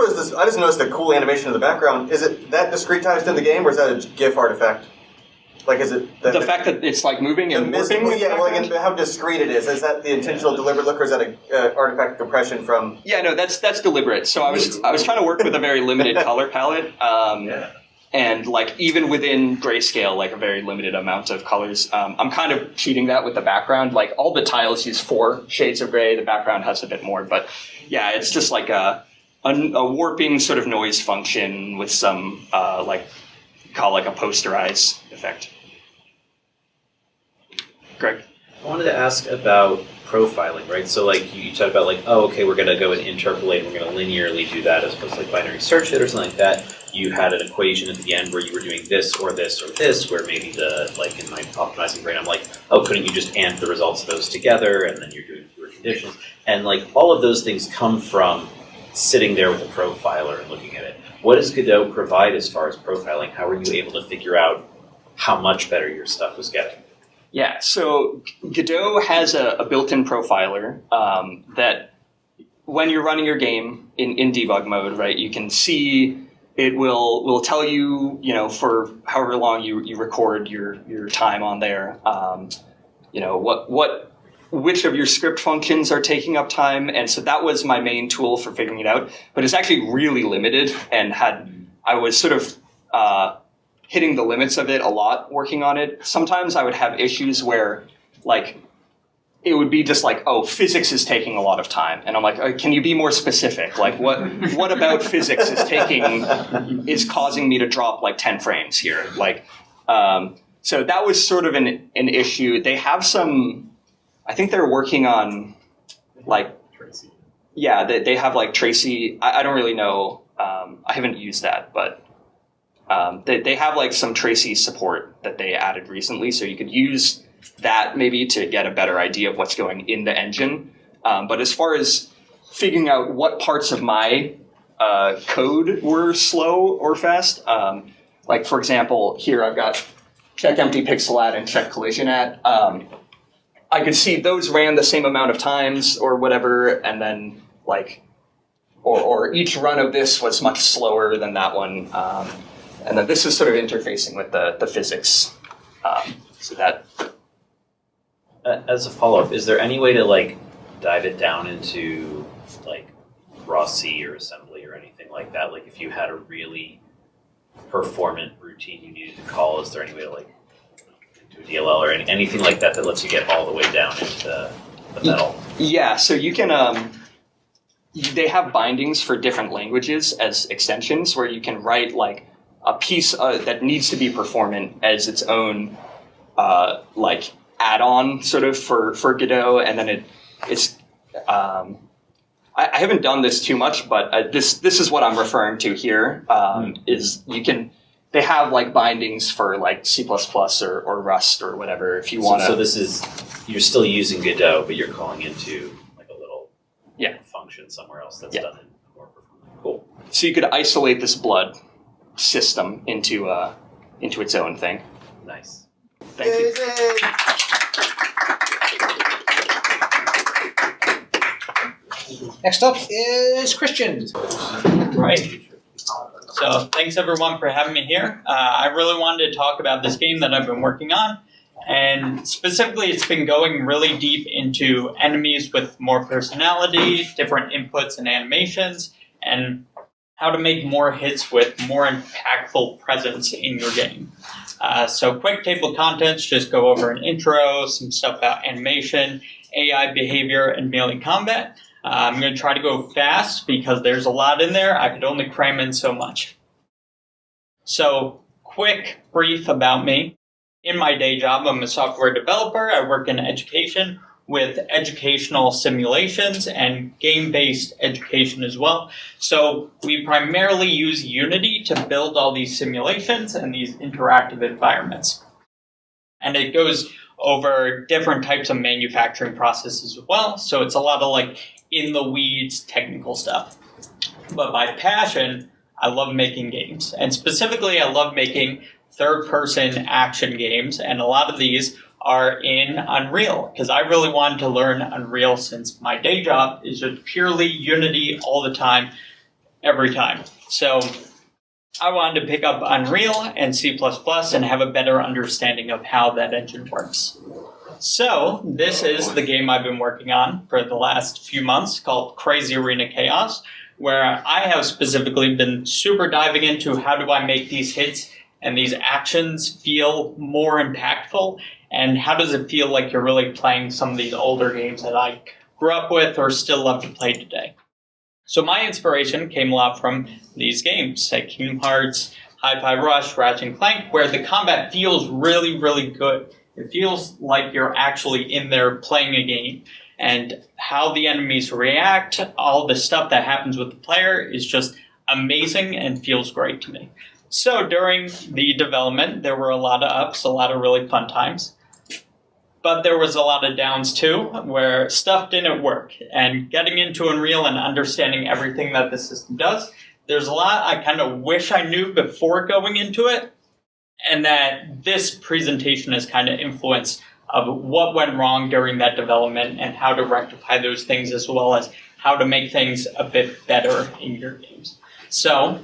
just noticed the cool animation in the background. Is it that discretized in the game, or is that a GIF artifact? Is it the fact that it's moving and warping? Yeah, and how discrete it is. Is that the intentional deliberate look, or is that an artifact of compression from? Yeah, no, that's deliberate. So I was trying to work with a very limited color palette. And even within grayscale, a very limited amount of colors. I'm kind of cheating that with the background. All the tiles use 4 shades of gray. The background has a bit more, but yeah, it's just a warping sort of noise function with some call a posterize effect. Greg? I wanted to ask about profiling, right? So like you talked about like, oh, okay, we're gonna go and interpolate, we're gonna linearly do that as opposed to like binary search it or something like that. You had an equation at the end where you were doing this or this or this, where maybe the, like in my optimizing brain, I'm like, oh, couldn't you just AND the results of those together and then you're doing fewer conditions? And like all of those things come from sitting there with a profiler and looking at it. What does Godot provide as far as profiling? How are you able to figure out how much better your stuff was getting? Yeah, so Godot has a built-in profiler that when you're running your game in debug mode, right, you can see it will tell you, you know, for however long you record your time on there, you know, which of your script functions are taking up time. And so that was my main tool for figuring it out. But it's actually really limited and I was sort of hitting the limits of it a lot working on it. Sometimes I would have issues where, like, it would be just like, oh, physics is taking a lot of time. And I'm like, can you be more specific? Like, what about physics is causing me to drop like 10 frames here? Like, so that was sort of an issue. They have some, I think they're working on like, Tracy. Yeah, they have like Tracy. I don't really know. I haven't used that, but they have like some Tracy support that they added recently. So you could use that maybe to get a better idea of what's going in the engine. But as far as figuring out what parts of my code were slow or fast, like for example, here I've got check empty pixel at and check collision at. I could see those ran the same amount of times or whatever, and then like, or each run of this was much slower than that one. And then this is sort of interfacing with the physics. So that. As a follow-up, is there any way to like dive it down into like raw C or assembly or anything like that? Like if you had a really performant routine you needed to call, is there any way to like do a DLL or anything like that that lets you get all the way down into the metal? Yeah, so you can, they have bindings for different languages as extensions where you can write like a piece that needs to be performant as its own like add-on sort of for Godot, and then it's I haven't done this too much, but this is what I'm referring to here. Is they have like bindings for like C++ or Rust or whatever if you want to. So this is, you're still using Godot, but you're calling into like a little function somewhere else that's done in more performant. Cool. So you could isolate this blood system into its own thing. Nice. Thank you. Next up is Christian. Right. So thanks everyone for having me here. I really wanted to talk about this game that I've been working on. And specifically, it's been going really deep into enemies with more personality, different inputs and animations, and how to make more hits with more impactful presence in your game. So quick table of contents, just go over an intro, some stuff about animation, AI behavior, and melee combat. I'm going to try to go fast because there's a lot in there. I could only cram in so much. So quick brief about me. In my day job, I'm a software developer. I work in education with educational simulations and game-based education as well. So we primarily use Unity to build all these simulations and these interactive environments. And it goes over different types of manufacturing processes as well. So it's a lot of like in the weeds technical stuff. But by passion, I love making games. And specifically, I love making third-person action games. And a lot of these are in Unreal, because I really wanted to learn Unreal since my day job is just purely Unity all the time, every time. So I wanted to pick up Unreal and C++ and have a better understanding of how that engine works. So this is the game I've been working on for the last few months called Crazy Arena Chaos, where I have specifically been super diving into how do I make these hits and these actions feel more impactful, and how does it feel like you're really playing some of these older games that I grew up with or still love to play today. So my inspiration came a lot from these games, like Kingdom Hearts, Hi-Fi Rush, Ratchet & Clank, where the combat feels really, really good. It feels like you're actually in there playing a game. And how the enemies react, all the stuff that happens with the player is just amazing and feels great to me. So during the development, there were a lot of ups, a lot of really fun times. But there was a lot of downs too, where stuff didn't work. And getting into Unreal and understanding everything that the system does, there's a lot I kind of wish I knew before going into it. And that this presentation has kind of influenced of what went wrong during that development and how to rectify those things, as well as how to make things a bit better in your games. So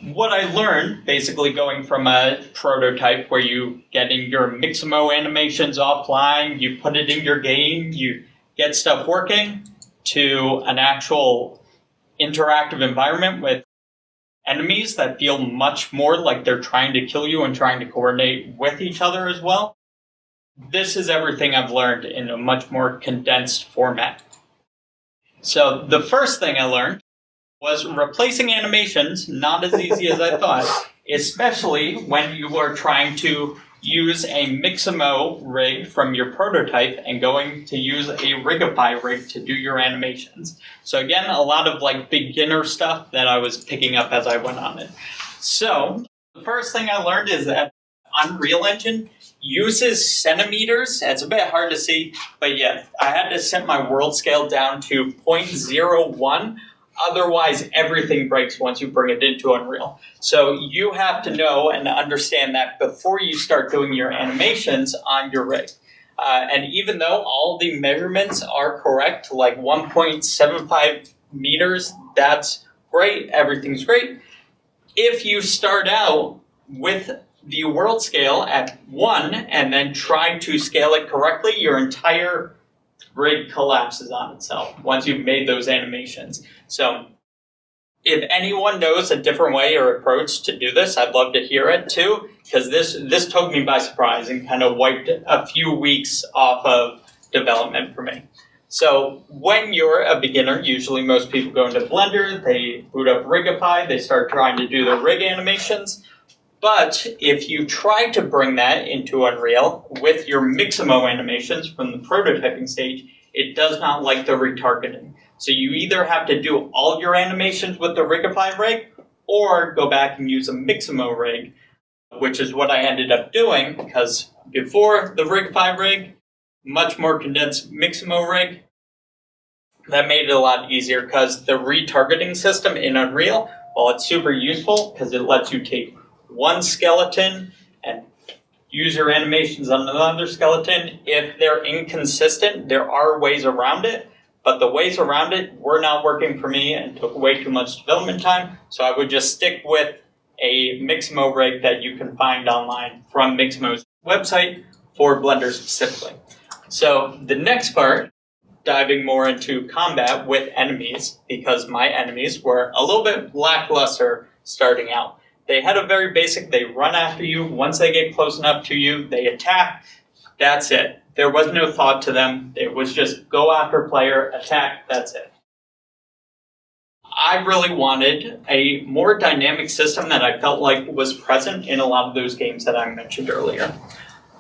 what I learned, basically going from a prototype where you get in your Mixamo animations offline, you put it in your game, you get stuff working, to an actual interactive environment with enemies that feel much more like they're trying to kill you and trying to coordinate with each other as well. This is everything I've learned in a much more condensed format. So the first thing I learned was replacing animations, not as easy as I thought, especially when you are trying to use a Mixamo rig from your prototype and going to use a Rigify rig to do your animations. So again, a lot of like beginner stuff that I was picking up as I went on it. So the first thing I learned is that Unreal Engine uses centimeters. It's a bit hard to see, but yeah, I had to set my world scale down to 0.01. Otherwise, everything breaks once you bring it into Unreal. So you have to know and understand that before you start doing your animations on your rig. And even though all the measurements are correct, like 1.75 meters, that's great, everything's great. If you start out with the world scale at 1 and then try to scale it correctly, your entire rig collapses on itself once you've made those animations. So if anyone knows a different way or approach to do this, I'd love to hear it too, because this took me by surprise and kind of wiped a few weeks off of development for me. So when you're a beginner, usually most people go into Blender, they boot up Rigify, they start trying to do the rig animations. But if you try to bring that into Unreal with your Mixamo animations from the prototyping stage, it does not like the retargeting. So you either have to do all your animations with the Rigify rig, or go back and use a Mixamo rig, which is what I ended up doing, because before the Rigify rig, much more condensed Mixamo rig, that made it a lot easier, because the retargeting system in Unreal, while it's super useful, because it lets you take one skeleton and use your animations on another skeleton. If they're inconsistent, there are ways around it, but the ways around it were not working for me and took way too much development time, so I would just stick with a Mixamo rig that you can find online from Mixamo's website for Blender specifically. So the next part, diving more into combat with enemies, because my enemies were a little bit lackluster starting out. They had a very basic, they run after you. Once they get close enough to you, they attack. That's it. There was no thought to them. It was just go after player, attack, that's it. I really wanted a more dynamic system that I felt like was present in a lot of those games that I mentioned earlier.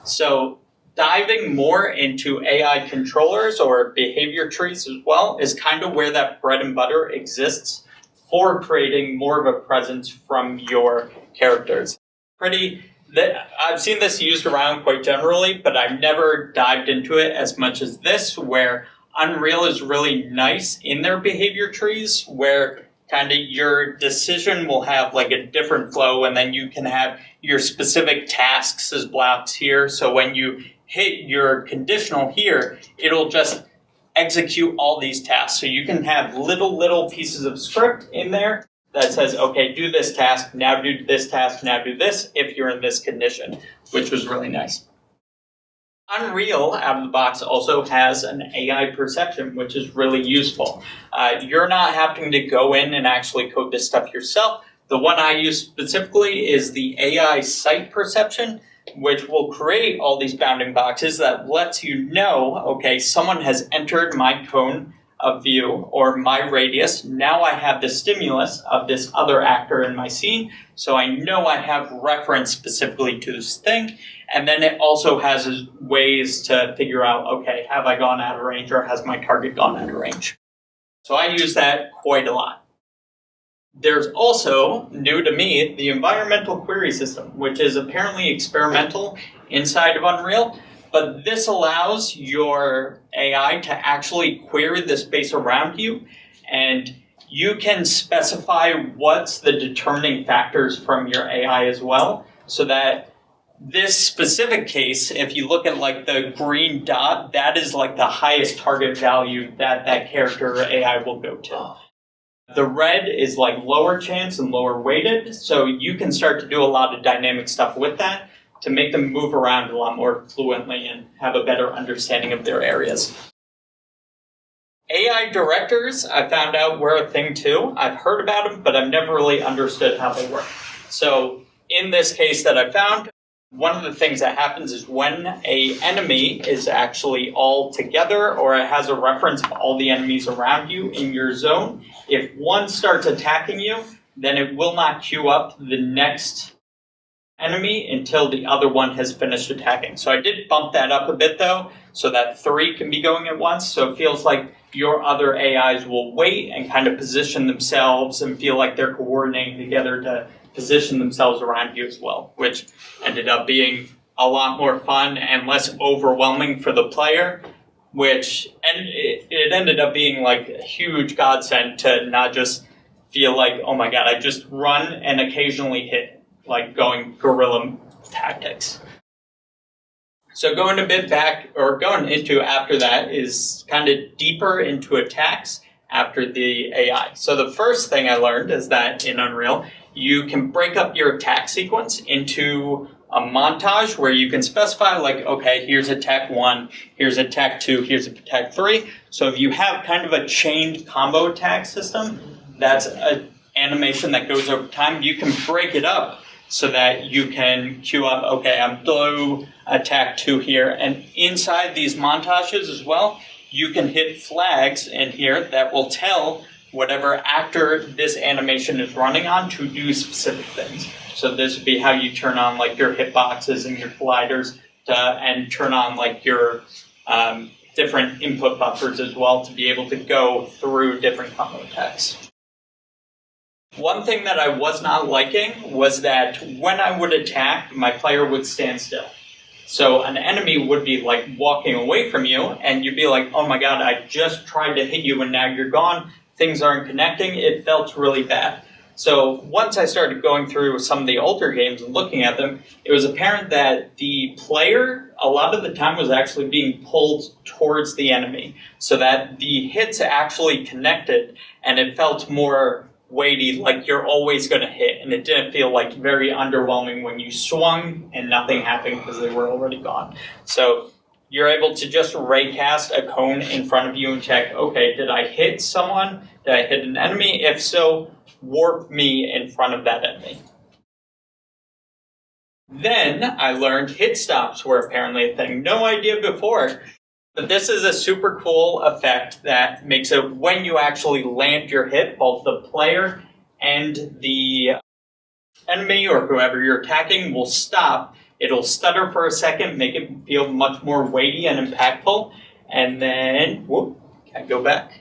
So diving more into AI controllers or behavior trees as well is kind of where that bread and butter exists for creating more of a presence from your characters. I've seen this used around quite generally, but I've never dived into it as much as this, where Unreal is really nice in their behavior trees, where kind of your decision will have like a different flow, and then you can have your specific tasks as blocks here. So when you hit your conditional here, it'll just execute all these tasks. So you can have little pieces of script in there that says, okay, do this task, now do this task, now do this, if you're in this condition, which was really nice. Unreal, out of the box, also has an AI perception, which is really useful. You're not having to go in and actually code this stuff yourself. The one I use specifically is the AI site perception, which will create all these bounding boxes that lets you know, okay, someone has entered my cone of view or my radius. Now I have the stimulus of this other actor in my scene, so I know I have reference specifically to this thing, And then it also has ways to figure out, okay, have I gone out of range or has my target gone out of range? So I use that quite a lot. There's also, new to me, the environmental query system, which is apparently experimental inside of Unreal, but this allows your AI to actually query the space around you, and you can specify what's the determining factors from your AI as well, so that this specific case, if you look at like the green dot, that is like the highest target value that that character or AI will go to. The red is like lower chance and lower weighted, so you can start to do a lot of dynamic stuff with that to make them move around a lot more fluently and have a better understanding of their areas. AI directors, I found out, were a thing too. I've heard about them, but I've never really understood how they work. So in this case that I found, one of the things that happens is when an enemy is actually all together, or it has a reference of all the enemies around you in your zone, if one starts attacking you, then it will not queue up the next enemy until the other one has finished attacking. So I did bump that up a bit though, so that 3 can be going at once. So it feels like your other AIs will wait and kind of position themselves and feel like they're coordinating together to position themselves around you as well, which ended up being a lot more fun and less overwhelming for the player, and it ended up being like a huge godsend to not just feel like, oh my god, I just run and occasionally hit, like going guerrilla tactics. So going a bit back, or going into after that, is kind of deeper into attacks after the AI. So the first thing I learned is that in Unreal, you can break up your attack sequence into a montage where you can specify like, okay, here's attack 1, here's attack 2, here's attack 3. So if you have kind of a chained combo attack system, that's an animation that goes over time, you can break it up so that you can queue up, okay, I'm through attack 2 here. And inside these montages as well, you can hit flags in here that will tell whatever actor this animation is running on to do specific things. So this would be how you turn on like your hitboxes and your colliders and turn on like your different input buffers as well to be able to go through different combo attacks. One thing that I was not liking was that when I would attack, my player would stand still. So an enemy would be like walking away from you and you'd be like, oh my god, I just tried to hit you and now you're gone. Things aren't connecting. It felt really bad. So once I started going through some of the older games and looking at them, it was apparent that the player, a lot of the time, was actually being pulled towards the enemy so that the hits actually connected and it felt more weighty, like you're always going to hit, and it didn't feel like very underwhelming when you swung and nothing happened because they were already gone. So you're able to just raycast a cone in front of you and check, okay, did I hit someone? Did I hit an enemy? If so, warp me in front of that enemy. Then I learned hit stops were apparently a thing. No idea before. But this is a super cool effect that makes it when you actually land your hit, both the player and the enemy or whoever you're attacking will stop. It'll stutter for a second, make it feel much more weighty and impactful, and then, whoop, can I go back?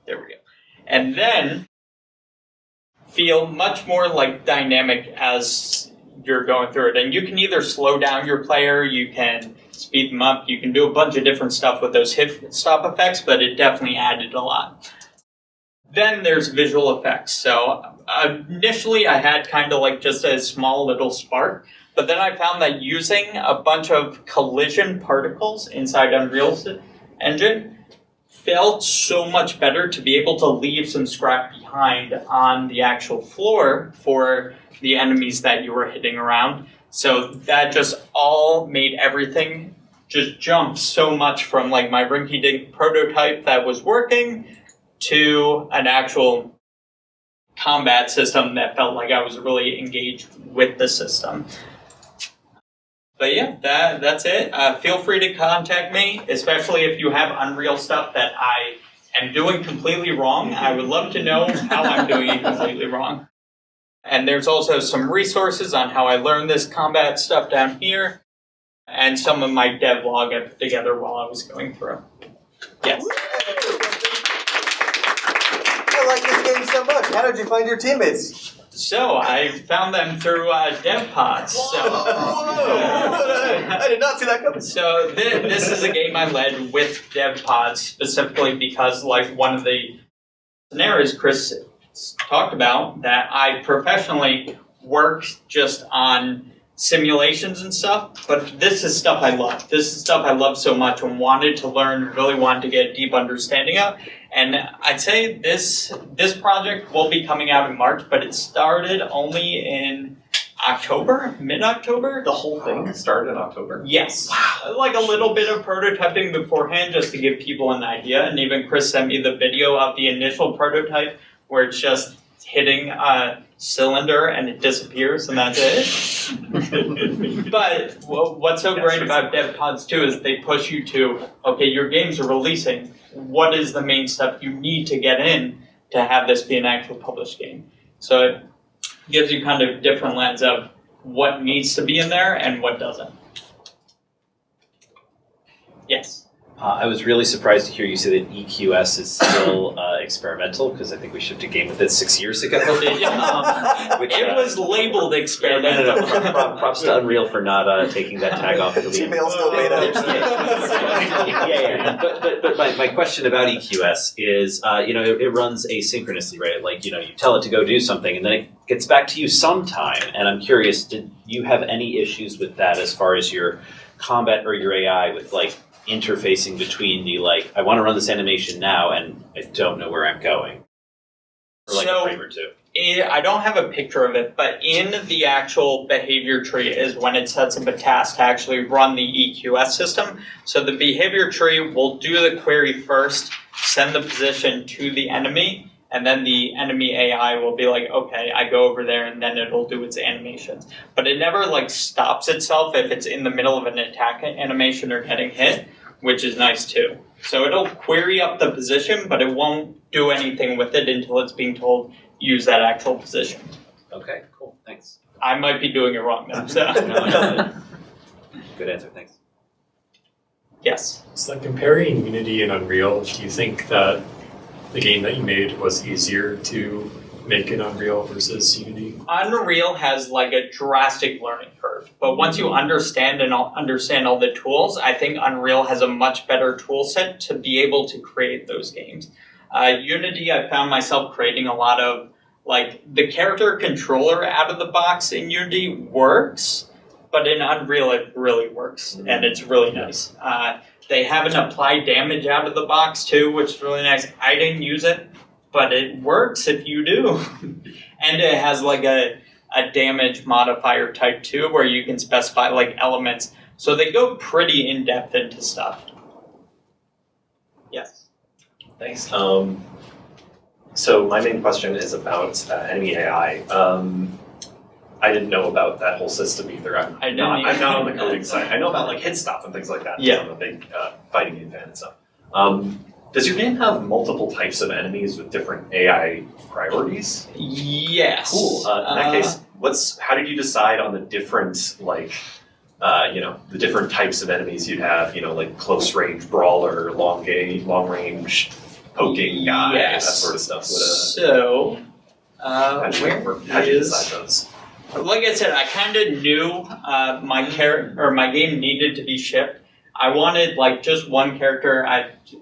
There we go. And then feel much more like dynamic as you're going through it. And you can either slow down your player, you can speed them up, you can do a bunch of different stuff with those hit stop effects, but it definitely added a lot. Then there's visual effects. So initially I had kind of like just a small little spark, but then I found that using a bunch of collision particles inside Unreal's engine felt so much better to be able to leave some scrap behind on the actual floor for the enemies that you were hitting around. So that just all made everything just jump so much from like my rinky-dink prototype that was working to an actual combat system that felt like I was really engaged with the system. But yeah, that's it. Feel free to contact me, especially if you have Unreal stuff that I am doing completely wrong. I would love to know how I'm doing it completely wrong. And there's also some resources on how I learned this combat stuff down here, and some of my devlog I put together while I was going through. Yes. I like this game so much. How did you find your teammates? So I found them through DevPods. I did not see that coming. So this is a game I led with DevPods specifically because, like, one of the scenarios Chris talked about, that I professionally work just on simulations and stuff, but this is stuff I love. This is stuff I love so much and wanted to learn, really wanted to get a deep understanding of. And I'd say this project will be coming out in March, but it started only in October, mid-October. The whole thing started in October? Yes. Wow. Like a little bit of prototyping beforehand just to give people an idea. And even Chris sent me the video of the initial prototype where it's just hitting a cylinder and it disappears and that's it. But what's so great about DevPods too is they push you to, okay, your games are releasing. What is the main stuff you need to get in to have this be an actual published game? So it gives you kind of different lens of what needs to be in there and what doesn't. Yes. I was really surprised to hear you say that EQS is still experimental, because I think we shipped a game with it 6 years ago. It was labeled experimental. No. Props to Unreal for not taking that tag off. Gmail still made up. But my question about EQS is, it runs asynchronously, right? Like, you tell it to go do something, and then it gets back to you sometime. And I'm curious, did you have any issues with that as far as your combat or your AI with, like, interfacing between the, like, I want to run this animation now and I don't know where I'm going? Or like a frame or two. I don't have a picture of it, but in the actual behavior tree is when it sets up a task to actually run the EQS system. So the behavior tree will do the query first, send the position to the enemy, and then the enemy AI will be like, okay, I go over there, and then it'll do its animations. But it never, like, stops itself if it's in the middle of an attack animation or getting hit, which is nice too. So it'll query up the position, but it won't do anything with it until it's being told, use that actual position. Okay, cool, thanks. I might be doing it wrong though, so. No. Good answer, thanks. Yes. So comparing Unity and Unreal, do you think that the game that you made was easier to make in Unreal versus Unity? Unreal has like a drastic learning curve, but once you understand all the tools, I think Unreal has a much better tool set to be able to create those games. Unity, I found myself creating a lot of, like, the character controller out of the box in Unity works, but in Unreal it really works, and it's really nice. They have an apply damage out of the box too, which is really nice. I didn't use it, but it works if you do. And it has like a damage modifier type too, where you can specify like elements. So they go pretty in depth into stuff. Yes. Thanks. So my main question is about enemy AI. I didn't know about that whole system either. I'm not on the coding side. I know about like hit stop and things like that. Yeah. I'm a big fighting game fan and stuff. Does your game have multiple types of enemies with different AI priorities? Yes. Cool. In that case, how did you decide on the different the different types of enemies you'd have? Like close range brawler, long range poking guy, yes. That sort of stuff. How did you decide those? Like I said, I kind of knew my game needed to be shipped. I wanted like just one character.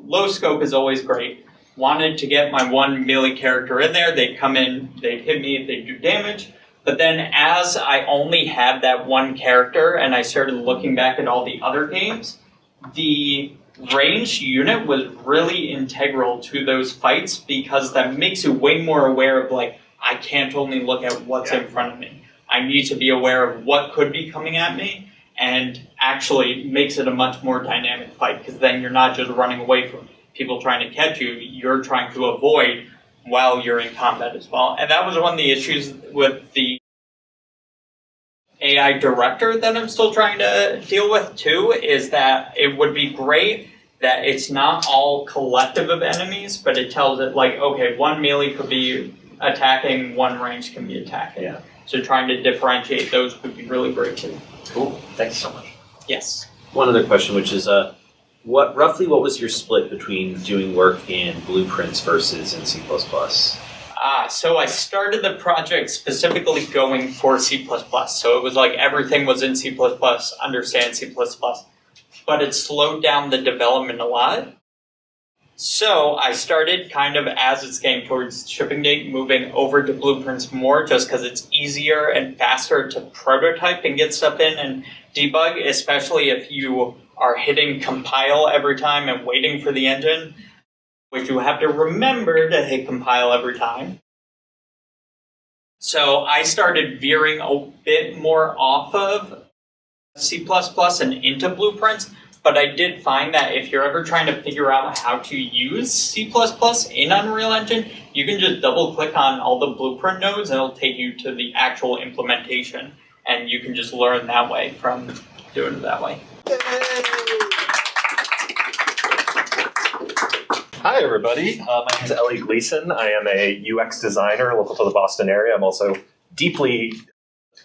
Low scope is always great. Wanted to get my one melee character in there. They'd come in, they'd hit me, they'd do damage. But then as I only had that one character and I started looking back at all the other games, the range unit was really integral to those fights because that makes you way more aware of like, I can't only look at what's in front of me. I need to be aware of what could be coming at me, and actually makes it a much more dynamic fight because then you're not just running away from people trying to catch you, you're trying to avoid while you're in combat as well. And that was one of the issues with the AI director that I'm still trying to deal with too, is that it would be great that it's not all collective of enemies, but it tells it like, okay, one melee could be attacking, one range can be attacking. Yeah. So trying to differentiate those would be really great too. Cool. Thanks so much. Yes. One other question, which is, what was your split between doing work in blueprints versus in C++? So I started the project specifically going for C++. So it was like everything was in C++, understand C++. But it slowed down the development a lot. So I started kind of, as it's getting towards shipping date, moving over to blueprints more just because it's easier and faster to prototype and get stuff in and debug, especially if you are hitting compile every time and waiting for the engine, which you have to remember to hit compile every time. So I started veering a bit more off of C++ and into blueprints, but I did find that if you're ever trying to figure out how to use C++ in Unreal Engine, you can just double click on all the blueprint nodes and it'll take you to the actual implementation, and you can just learn that way from doing it that way. Hi, everybody. My name is Elli Gleason. I am a UX designer local to the Boston area. I'm also deeply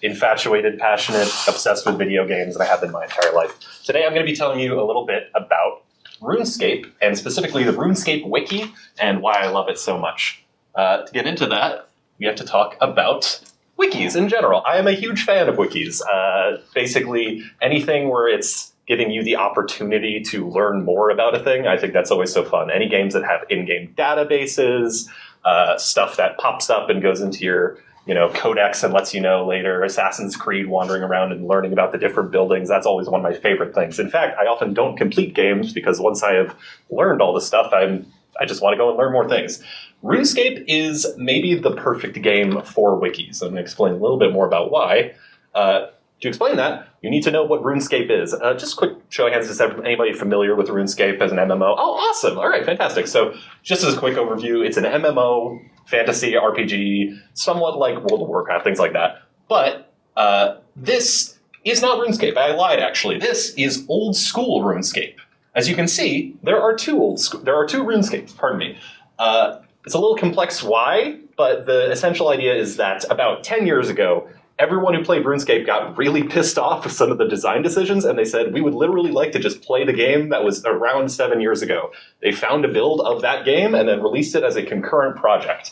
infatuated, passionate, obsessed with video games, and I have been my entire life. Today, I'm going to be telling you a little bit about RuneScape, and specifically the RuneScape Wiki, and why I love it so much. To get into that, we have to talk about wikis in general. I am a huge fan of wikis. Basically, anything where it's giving you the opportunity to learn more about a thing, I think that's always so fun. Any games that have in-game databases, stuff that pops up and goes into your codex and lets you know later, Assassin's Creed, wandering around and learning about the different buildings, that's always one of my favorite things. In fact, I often don't complete games because once I have learned all this stuff, I just want to go and learn more things. RuneScape is maybe the perfect game for wikis. I'm going to explain a little bit more about why. To explain that, you need to know what RuneScape is. Just quick show of hands, is anybody familiar with RuneScape as an MMO? Oh, awesome. All right, fantastic. So just as a quick overview, it's an MMO, fantasy, RPG, somewhat like World of Warcraft, things like that. But this is not RuneScape. I lied, actually. This is old school RuneScape. As you can see, there are two RuneScapes, pardon me. It's a little complex why, but the essential idea is that about 10 years ago, everyone who played RuneScape got really pissed off with some of the design decisions, and they said, we would literally like to just play the game that was around 7 years ago. They found a build of that game and then released it as a concurrent project.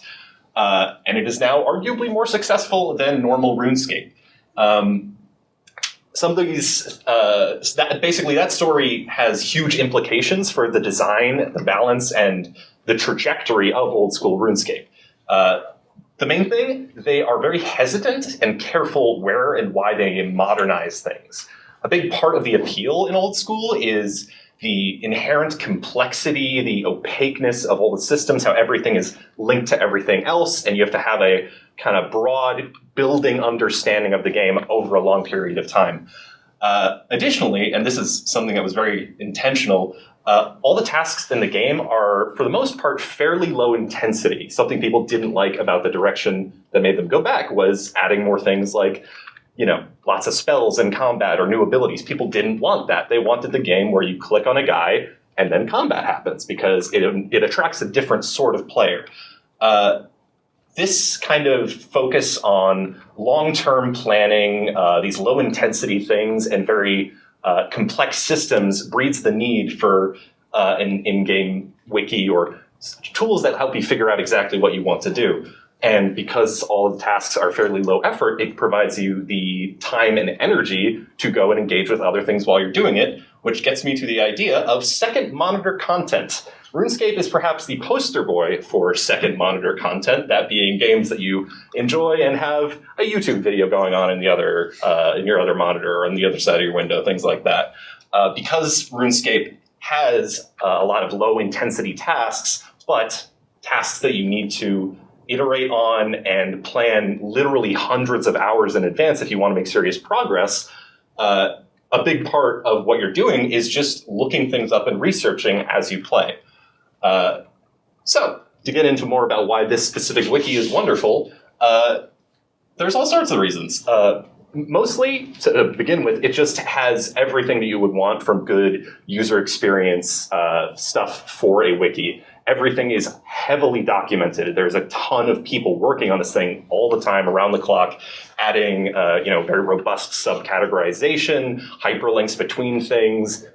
And it is now arguably more successful than normal RuneScape. Some of these, that story has huge implications for the design, the balance, and the trajectory of old school RuneScape. The main thing, they are very hesitant and careful where and why they modernize things. A big part of the appeal in old school is the inherent complexity, the opaqueness of all the systems, how everything is linked to everything else, and you have to have a kind of broad building understanding of the game over a long period of time. Additionally, and this is something that was very intentional, all the tasks in the game are, for the most part, fairly low intensity. Something people didn't like about the direction that made them go back was adding more things like, lots of spells and combat or new abilities. People didn't want that. They wanted the game where you click on a guy and then combat happens because it attracts a different sort of player. This kind of focus on long-term planning, these low-intensity things, and very complex systems breeds the need for an in-game wiki or tools that help you figure out exactly what you want to do. And because all of the tasks are fairly low effort, it provides you the time and energy to go and engage with other things while you're doing it, which gets me to the idea of second monitor content. RuneScape is perhaps the poster boy for second monitor content, that being games that you enjoy and have a YouTube video going on in your other monitor or on the other side of your window, things like that. Because RuneScape has a lot of low intensity tasks, but tasks that you need to iterate on and plan literally hundreds of hours in advance if you want to make serious progress, a big part of what you're doing is just looking things up and researching as you play. So, to get into more about why this specific wiki is wonderful, there's all sorts of reasons. Mostly, to begin with, it just has everything that you would want from good user experience stuff for a wiki. Everything is heavily documented. There's a ton of people working on this thing all the time, around the clock, adding very robust subcategorization, hyperlinks between things,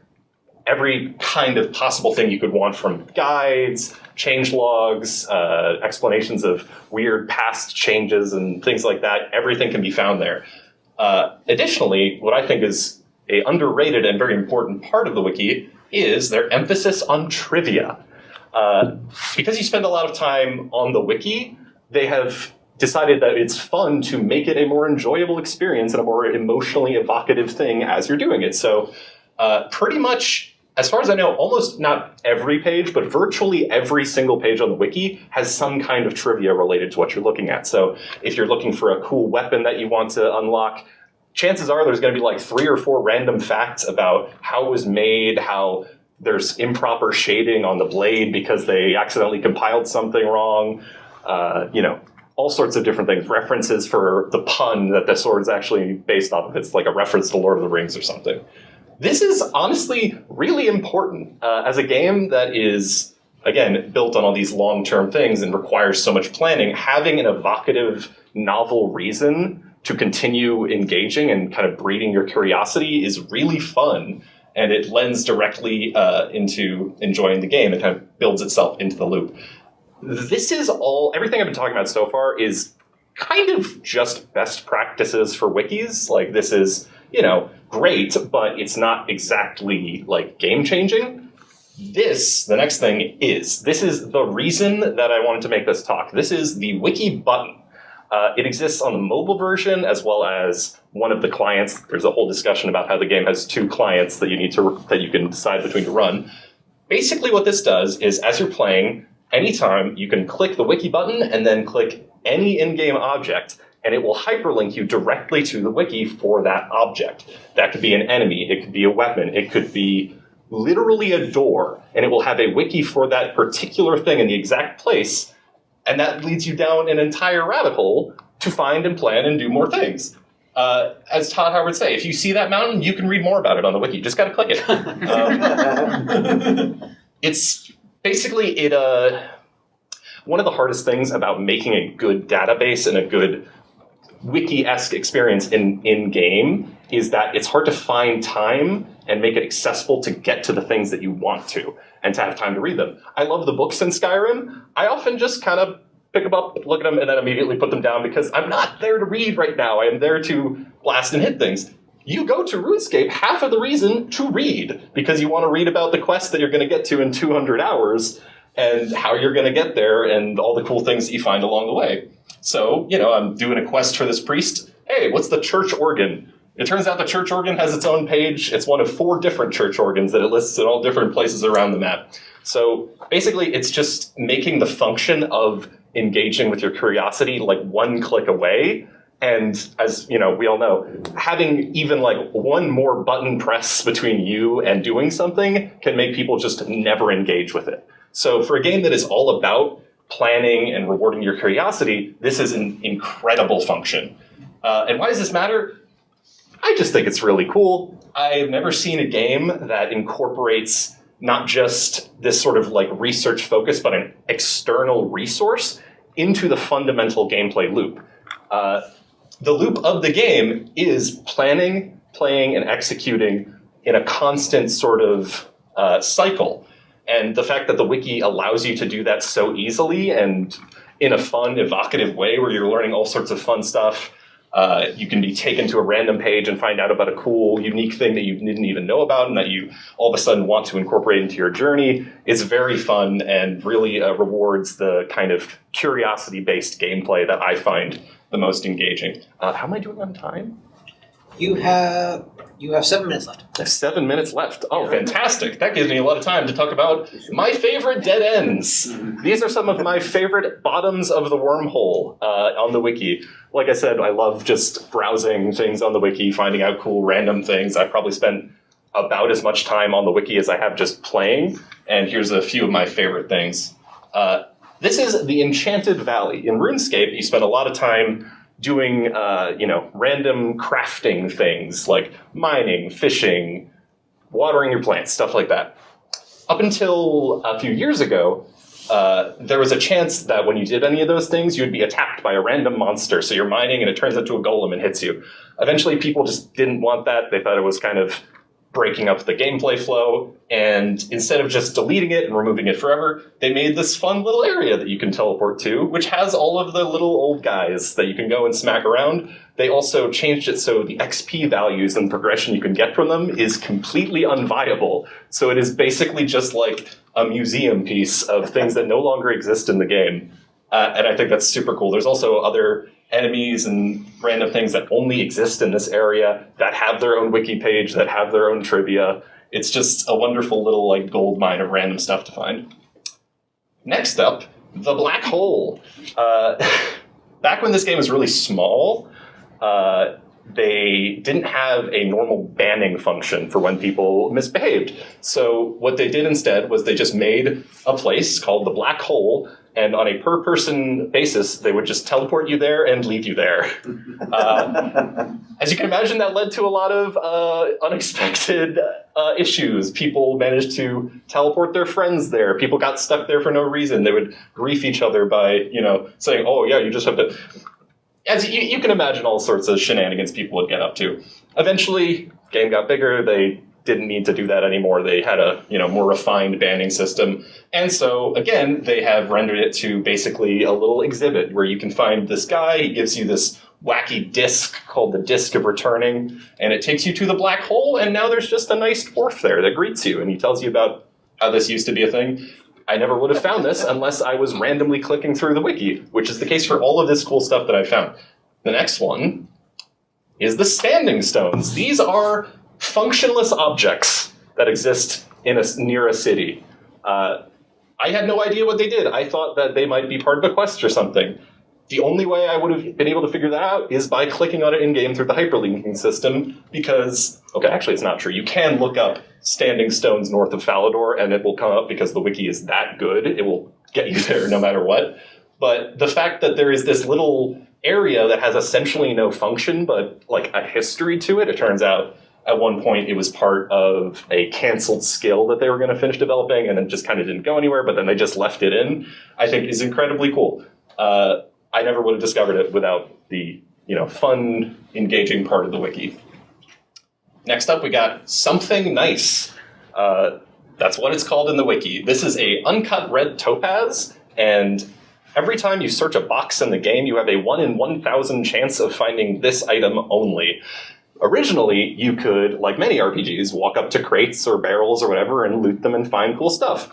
every kind of possible thing you could want, from guides, change logs, explanations of weird past changes and things like that. Everything can be found there. Additionally, what I think is a underrated and very important part of the wiki is their emphasis on trivia. Because you spend a lot of time on the wiki, they have decided that it's fun to make it a more enjoyable experience and a more emotionally evocative thing as you're doing it. So pretty much, as far as I know, almost not every page, but virtually every single page on the wiki has some kind of trivia related to what you're looking at. So if you're looking for a cool weapon that you want to unlock, chances are there's going to be like 3 or 4 random facts about how it was made, how there's improper shading on the blade because they accidentally compiled something wrong, all sorts of different things. References for the pun that the sword is actually based off of. It's like a reference to Lord of the Rings or something. This is honestly really important as a game that is, again, built on all these long-term things and requires so much planning. Having an evocative, novel reason to continue engaging and kind of breeding your curiosity is really fun, and it lends directly into enjoying the game and kind of builds itself into the loop. This is everything I've been talking about so far is kind of just best practices for wikis. Like, this is, great, but it's not exactly like game-changing. The next thing is the reason that I wanted to make this talk. This is the wiki button. It exists on the mobile version as well as one of the clients. There's a whole discussion about how the game has 2 clients that you can decide between to run. Basically what this does is, as you're playing, anytime you can click the wiki button and then click any in-game object, and it will hyperlink you directly to the wiki for that object. That could be an enemy, it could be a weapon, it could be literally a door, and it will have a wiki for that particular thing in the exact place, and that leads you down an entire rabbit hole to find and plan and do more things. As Todd Howard would say, if you see that mountain, you can read more about it on the wiki. Just gotta click it. It's basically one of the hardest things about making a good database and a good wiki-esque experience in-game is that it's hard to find time and make it accessible to get to the things that you want to and to have time to read them. I love the books in Skyrim. I often just kind of pick them up, look at them, and then immediately put them down because I'm not there to read right now. I am there to blast and hit things. You go to RuneScape, half of the reason to read, because you want to read about the quest that you're going to get to in 200 hours and how you're going to get there and all the cool things that you find along the way. So, I'm doing a quest for this priest. Hey, what's the church organ? It turns out the church organ has its own page. It's one of 4 different church organs that it lists in all different places around the map. So basically, it's just making the function of engaging with your curiosity like one click away. And as we all know, having even like one more button press between you and doing something can make people just never engage with it. So for a game that is all about planning and rewarding your curiosity, this is an incredible function. And why does this matter? I just think it's really cool. I've never seen a game that incorporates not just this sort of like research focus, but an external resource into the fundamental gameplay loop. The loop of the game is planning, playing, and executing in a constant sort of cycle. And the fact that the wiki allows you to do that so easily and in a fun, evocative way where you're learning all sorts of fun stuff. You can be taken to a random page and find out about a cool, unique thing that you didn't even know about and that you all of a sudden want to incorporate into your journey. It's very fun and really rewards the kind of curiosity-based gameplay that I find the most engaging. How am I doing on time? You have 7 minutes left. I have 7 minutes left. Oh, fantastic. That gives me a lot of time to talk about my favorite dead ends. These are some of my favorite bottoms of the wormhole on the wiki. Like I said, I love just browsing things on the wiki, finding out cool random things. I probably spent about as much time on the wiki as I have just playing. And here's a few of my favorite things. This is the Enchanted Valley. In RuneScape, you spend a lot of time doing, random crafting things like mining, fishing, watering your plants, stuff like that. Up until a few years ago, there was a chance that when you did any of those things, you'd be attacked by a random monster. So you're mining and it turns into a golem and hits you. Eventually, people just didn't want that. They thought it was kind of breaking up the gameplay flow. And instead of just deleting it and removing it forever, they made this fun little area that you can teleport to, which has all of the little old guys that you can go and smack around. They also changed it so the XP values and progression you can get from them is completely unviable. So it is basically just like a museum piece of things that no longer exist in the game. And I think that's super cool. There's also other enemies and random things that only exist in this area that have their own wiki page, that have their own trivia. It's just a wonderful little like gold mine of random stuff to find. Next up, the black hole. Back when this game was really small, they didn't have a normal banning function for when people misbehaved. So what they did instead was they just made a place called the black hole, and on a per-person basis, they would just teleport you there and leave you there. As you can imagine, that led to a lot of unexpected issues. People managed to teleport their friends there. People got stuck there for no reason. They would grief each other by, saying, "Oh yeah, you just have to." As you can imagine, all sorts of shenanigans people would get up to. Eventually, game got bigger. They didn't need to do that anymore. They had a more refined banning system. And so, again, they have rendered it to basically a little exhibit where you can find this guy. He gives you this wacky disc called the Disc of Returning, and it takes you to the black hole, and now there's just a nice dwarf there that greets you, and he tells you about how this used to be a thing. I never would have found this unless I was randomly clicking through the wiki, which is the case for all of this cool stuff that I found. The next one is the standing stones. These are functionless objects that exist near a city. I had no idea what they did. I thought that they might be part of a quest or something. The only way I would have been able to figure that out is by clicking on it in-game through the hyperlinking system, because, okay, actually it's not true. You can look up standing stones north of Falador, and it will come up because the wiki is that good. It will get you there no matter what. But the fact that there is this little area that has essentially no function, but like a history to it, it turns out at one point it was part of a canceled skill that they were going to finish developing, and it just kind of didn't go anywhere, but then they just left it in, I think is incredibly cool. I never would have discovered it without the fun, engaging part of the wiki. Next up, we got Something Nice. That's what it's called in the wiki. This is a uncut red topaz, and every time you search a box in the game, you have a 1 in 1,000 chance of finding this item only. Originally, you could, like many RPGs, walk up to crates or barrels or whatever and loot them and find cool stuff.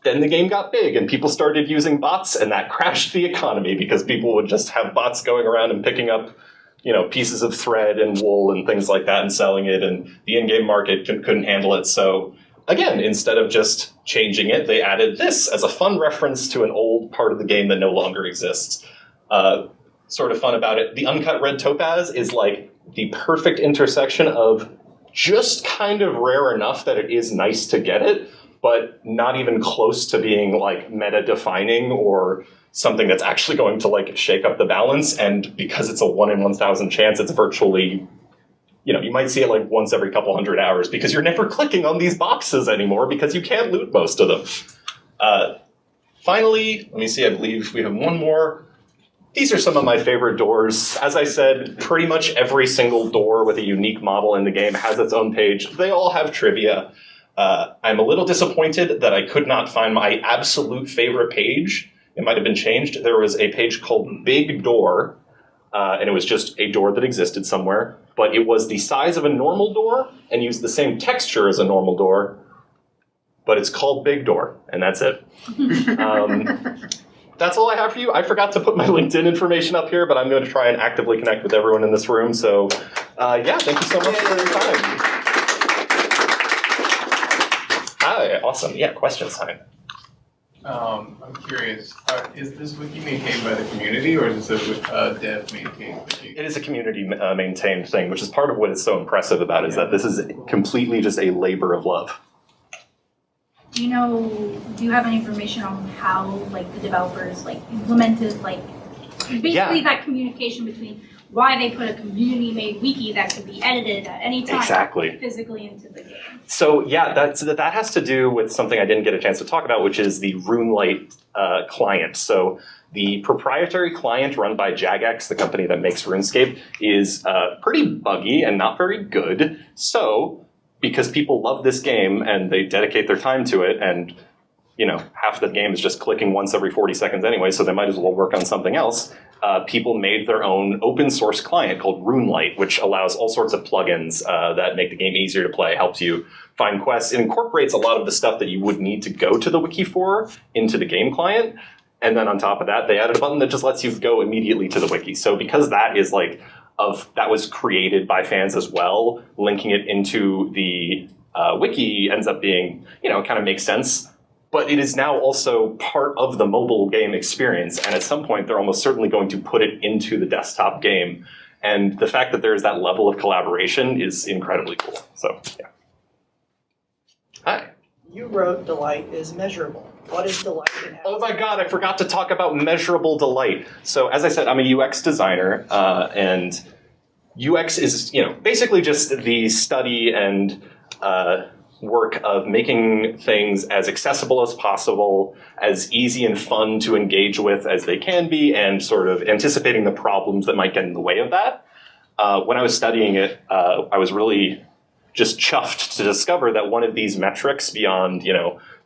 Then the game got big and people started using bots, and that crashed the economy because people would just have bots going around and picking up, pieces of thread and wool and things like that and selling it, and the in-game market couldn't handle it. So again, instead of just changing it, they added this as a fun reference to an old part of the game that no longer exists. Sort of fun about it, the uncut red topaz is like the perfect intersection of just kind of rare enough that it is nice to get it, but not even close to being like meta-defining or something that's actually going to like shake up the balance. And because it's a 1 in 1,000 chance, it's virtually, you might see it like once every couple hundred hours because you're never clicking on these boxes anymore because you can't loot most of them. Finally, let me see, I believe we have one more. These are some of my favorite doors. As I said, pretty much every single door with a unique model in the game has its own page. They all have trivia. I'm a little disappointed that I could not find my absolute favorite page. It might have been changed. There was a page called Big Door, and it was just a door that existed somewhere, but it was the size of a normal door and used the same texture as a normal door, but it's called Big Door, and that's it. That's all I have for you. I forgot to put my LinkedIn information up here, but I'm going to try and actively connect with everyone in this room. So, yeah, thank you so much for your time. Hi, awesome. Yeah, questions time. I'm curious, is this wiki maintained by the community, or is this a dev maintained wiki? It is a community maintained thing, which is part of what is so impressive about it, is that this is completely just a labor of love. Do you have any information on how the developers implemented basically that communication between why they put a community-made wiki that could be edited at any time Exactly. physically into the game. So yeah, that has to do with something I didn't get a chance to talk about, which is the RuneLite client. So the proprietary client run by Jagex, the company that makes RuneScape, is pretty buggy and not very good. So because people love this game and they dedicate their time to it, and half the game is just clicking once every 40 seconds anyway, so they might as well work on something else. People made their own open source client called RuneLite, which allows all sorts of plugins that make the game easier to play, helps you find quests. It incorporates a lot of the stuff that you would need to go to the wiki for into the game client. And then on top of that, they added a button that just lets you go immediately to the wiki. So because that is that was created by fans as well, linking it into the wiki ends up being, kind of makes sense. But it is now also part of the mobile game experience, and at some point they're almost certainly going to put it into the desktop game. And the fact that there is that level of collaboration is incredibly cool. So, yeah. Hi. You wrote delight is measurable. What is delight? Oh my god, I forgot to talk about measurable delight. So as I said, I'm a UX designer, and UX is, basically just the study and work of making things as accessible as possible, as easy and fun to engage with as they can be, and sort of anticipating the problems that might get in the way of that. When I was studying it, I was really just chuffed to discover that one of these metrics beyond,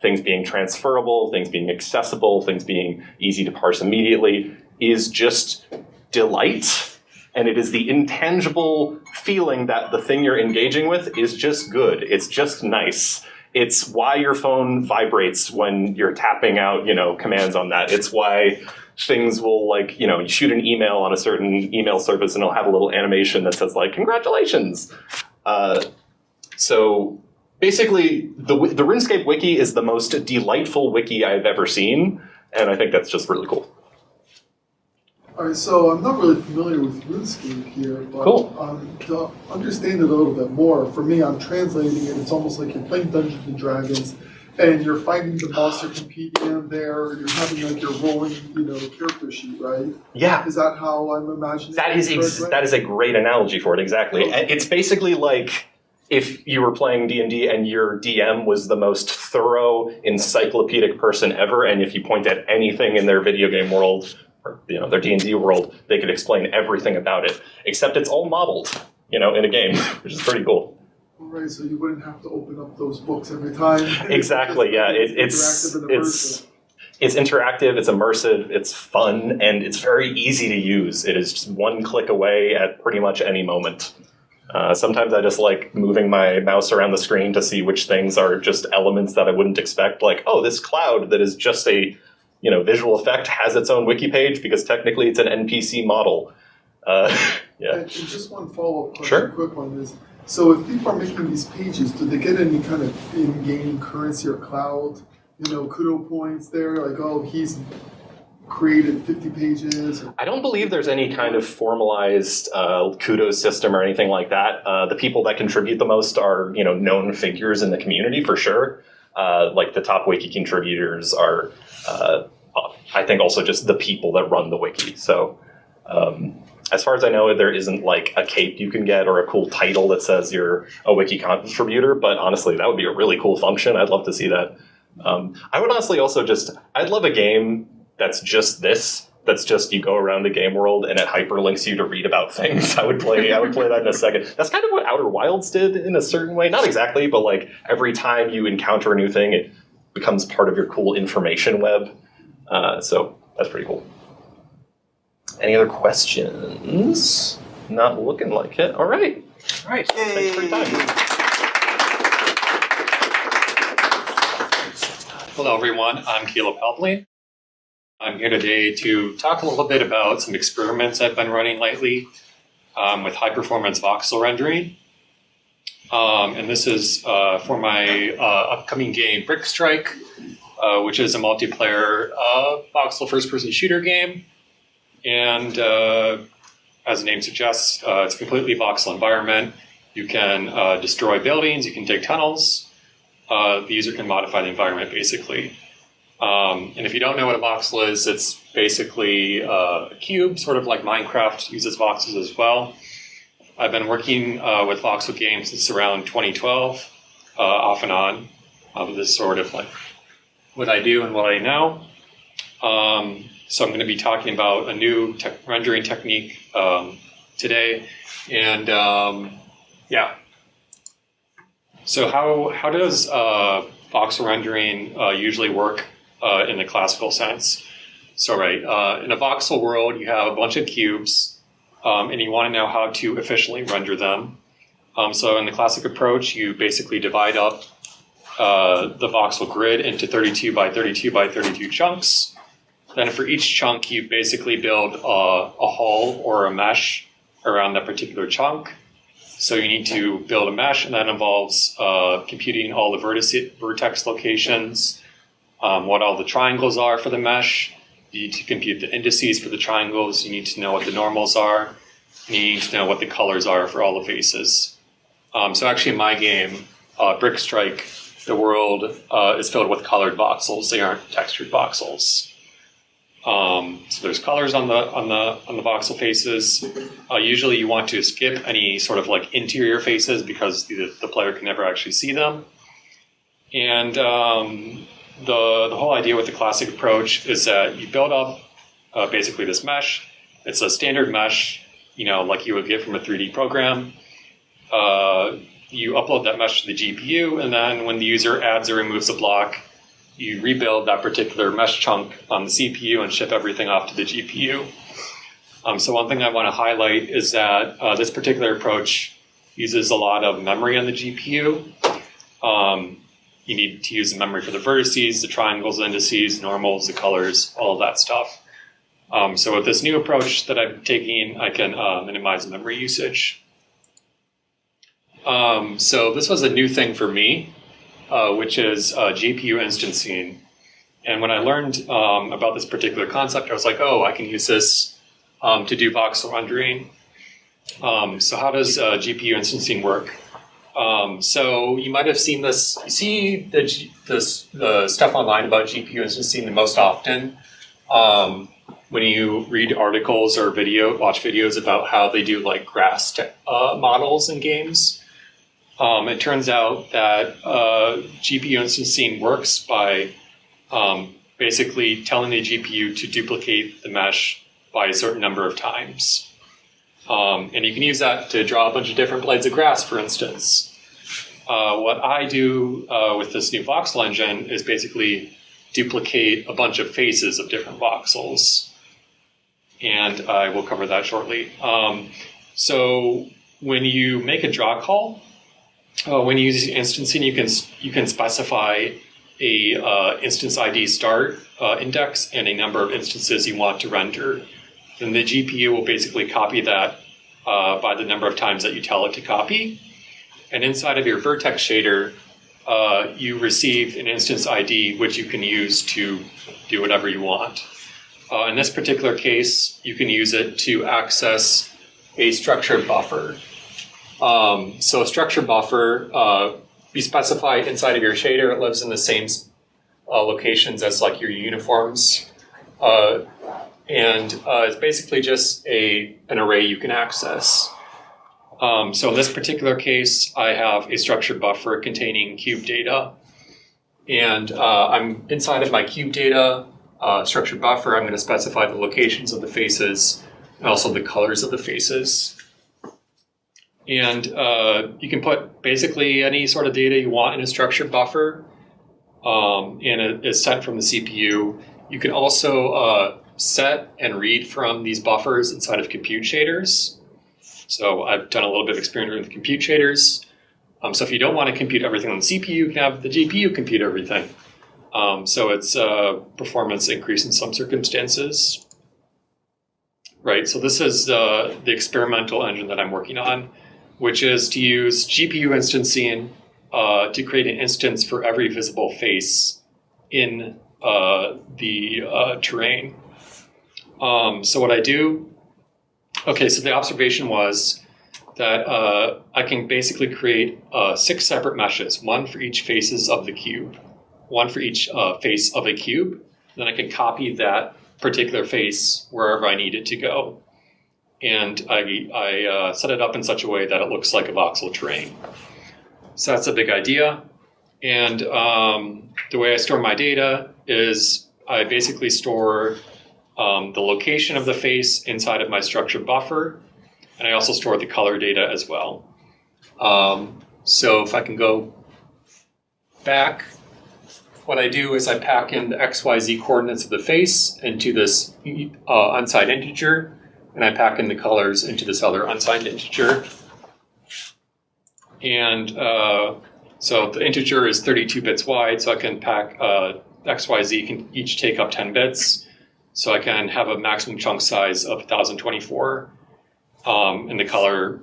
things being transferable, things being accessible, things being easy to parse immediately, is just delight. And it is the intangible feeling that the thing you're engaging with is just good. It's just nice. It's why your phone vibrates when you're tapping out, commands on that. It's why things will you shoot an email on a certain email service and it'll have a little animation that says congratulations. So basically the RuneScape wiki is the most delightful wiki I've ever seen. And I think that's just really cool. All right, so I'm not really familiar with RuneScape here, but to understand it a little bit more, for me, I'm translating it. It's almost like you're playing Dungeons and Dragons, and you're fighting the boss, you're competing in there, you're having your rolling, character sheet, right? Yeah. Is that how I'm imagining that is a great analogy for it, exactly. It's basically like if you were playing D&D and your DM was the most thorough, encyclopedic person ever, and if you point at anything in their video game world, their D&D world, they could explain everything about it, except it's all modeled, in a game, which is pretty cool. All right, so you wouldn't have to open up those books every time. Exactly, yeah. It's interactive, it's immersive, it's fun, and it's very easy to use. It is just one click away at pretty much any moment. Sometimes I just like moving my mouse around the screen to see which things are just elements that I wouldn't expect, this cloud that is just a visual effect has its own wiki page because technically it's an NPC model. Yeah. And just one follow-up question, quick one is, so if people are making these pages, do they get any kind of in-game currency or cloud, kudo points there? He's created 50 pages? I don't believe there's any kind of formalized kudos system or anything like that. The people that contribute the most are, known figures in the community for sure. The top wiki contributors are, I think, also just the people that run the wiki. So as far as I know, there isn't a cape you can get or a cool title that says you're a wiki contributor, but honestly, that would be a really cool function. I'd love to see that. I would honestly also I'd love a game that's just this. That's just you go around the game world and it hyperlinks you to read about things. I would play that in a second. That's kind of what Outer Wilds did in a certain way. Not exactly, but every time you encounter a new thing, it becomes part of your cool information web. So that's pretty cool. Any other questions? Not looking like it. All right. All right. Thanks for your time. Hello, everyone. I'm Caleb Helbling. I'm here today to talk a little bit about some experiments I've been running lately with high-performance voxel rendering. And this is for my upcoming game, Brick Strike, which is a multiplayer voxel first-person shooter game. And as the name suggests, it's a completely voxel environment. You can destroy buildings, you can dig tunnels. The user can modify the environment, basically. And if you don't know what a voxel is, it's basically a cube, sort of like Minecraft uses voxels as well. I've been working with voxel games since around 2012, off and on. This is sort of like what I do and what I know. So I'm going to be talking about a new rendering technique today. And yeah. So how does voxel rendering usually work in the classical sense? So in a voxel world, you have a bunch of cubes, and you want to know how to efficiently render them. So in the classic approach, you basically divide up the voxel grid into 32 by 32 by 32 chunks. Then for each chunk, you basically build a hull or a mesh around that particular chunk. So you need to build a mesh, and that involves computing all the vertex locations, what all the triangles are for the mesh. You need to compute the indices for the triangles. You need to know what the normals are. You need to know what the colors are for all the faces. So actually in my game, Brick Strike, the world is filled with colored voxels. They aren't textured voxels. So there's colors on the voxel faces. Usually you want to skip any sort of like interior faces because the player can never actually see them. And the whole idea with the classic approach is that you build up basically this mesh. It's a standard mesh, like you would get from a 3D program. You upload that mesh to the GPU, and then when the user adds or removes a block, you rebuild that particular mesh chunk on the CPU and ship everything off to the GPU. So one thing I want to highlight is that this particular approach uses a lot of memory on the GPU. You need to use the memory for the vertices, the triangles, the indices, normals, the colors, all of that stuff. So with this new approach that I'm taking, I can minimize memory usage. So this was a new thing for me, which is GPU instancing. And when I learned about this particular concept, I was like, oh, I can use this to do voxel rendering. So how does GPU instancing work? So you might have seen this. You see the stuff online about GPU instancing the most often when you read articles or watch videos about how they do like grass models in games. It turns out that GPU instancing works by basically telling the GPU to duplicate the mesh by a certain number of times. And you can use that to draw a bunch of different blades of grass, for instance. What I do with this new voxel engine is basically duplicate a bunch of faces of different voxels. And I will cover that shortly. So when you make a draw call, when you use instancing, you can specify a instance ID start index and a number of instances you want to render. Then the GPU will basically copy that by the number of times that you tell it to copy. And inside of your vertex shader, you receive an instance ID which you can use to do whatever you want. In this particular case, you can use it to access a structured buffer. So a structure buffer, you specify it inside of your shader. It lives in the same locations as like your uniforms. And it's basically just an array you can access. So in this particular case, I have a structured buffer containing cube data. And I'm inside of my cube data structured buffer, I'm going to specify the locations of the faces and also the colors of the faces. And you can put basically any sort of data you want in a structured buffer, and it is sent from the CPU. You can also set and read from these buffers inside of compute shaders. So I've done a little bit of experience with compute shaders. So if you don't want to compute everything on the CPU, you can have the GPU compute everything. So it's performance increase in some circumstances. Right, so this is the experimental engine that I'm working on, which is to use GPU instancing to create an instance for every visible face in the terrain. So what I do, so the observation was that I can basically create 6 separate meshes, one for each faces of the cube. one for each face of a cube. Then I can copy that particular face wherever I need it to go. And I set it up in such a way that it looks like a voxel terrain. So that's a big idea. And the way I store my data is I basically store the location of the face inside of my structure buffer, and I also store the color data as well. So if I can go back, what I do is I pack in the XYZ coordinates of the face into this unsigned integer, and I pack in the colors into this other unsigned integer. And so the integer is 32 bits wide, so I can pack XYZ can each take up 10 bits. So I can have a maximum chunk size of 1024. And the color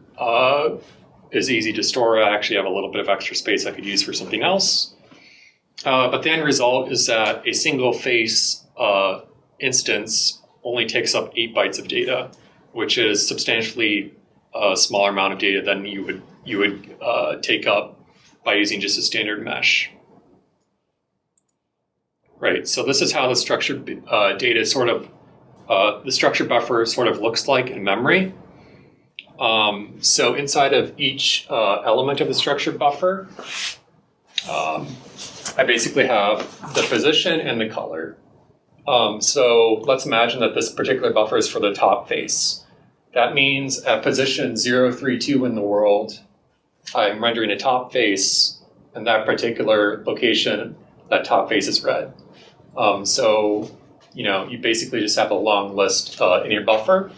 is easy to store. I actually have a little bit of extra space I could use for something else. But the end result is that a single face instance only takes up 8 bytes of data, which is substantially a smaller amount of data than you would take up by using just a standard mesh. Right, so this is how the structured data sort of, the structure buffer sort of looks like in memory. So inside of each element of the structured buffer, I basically have the position and the color. So let's imagine that this particular buffer is for the top face. That means at position 032 in the world, I'm rendering a top face, and that particular location, that top face is red. So, you basically just have a long list in your buffer,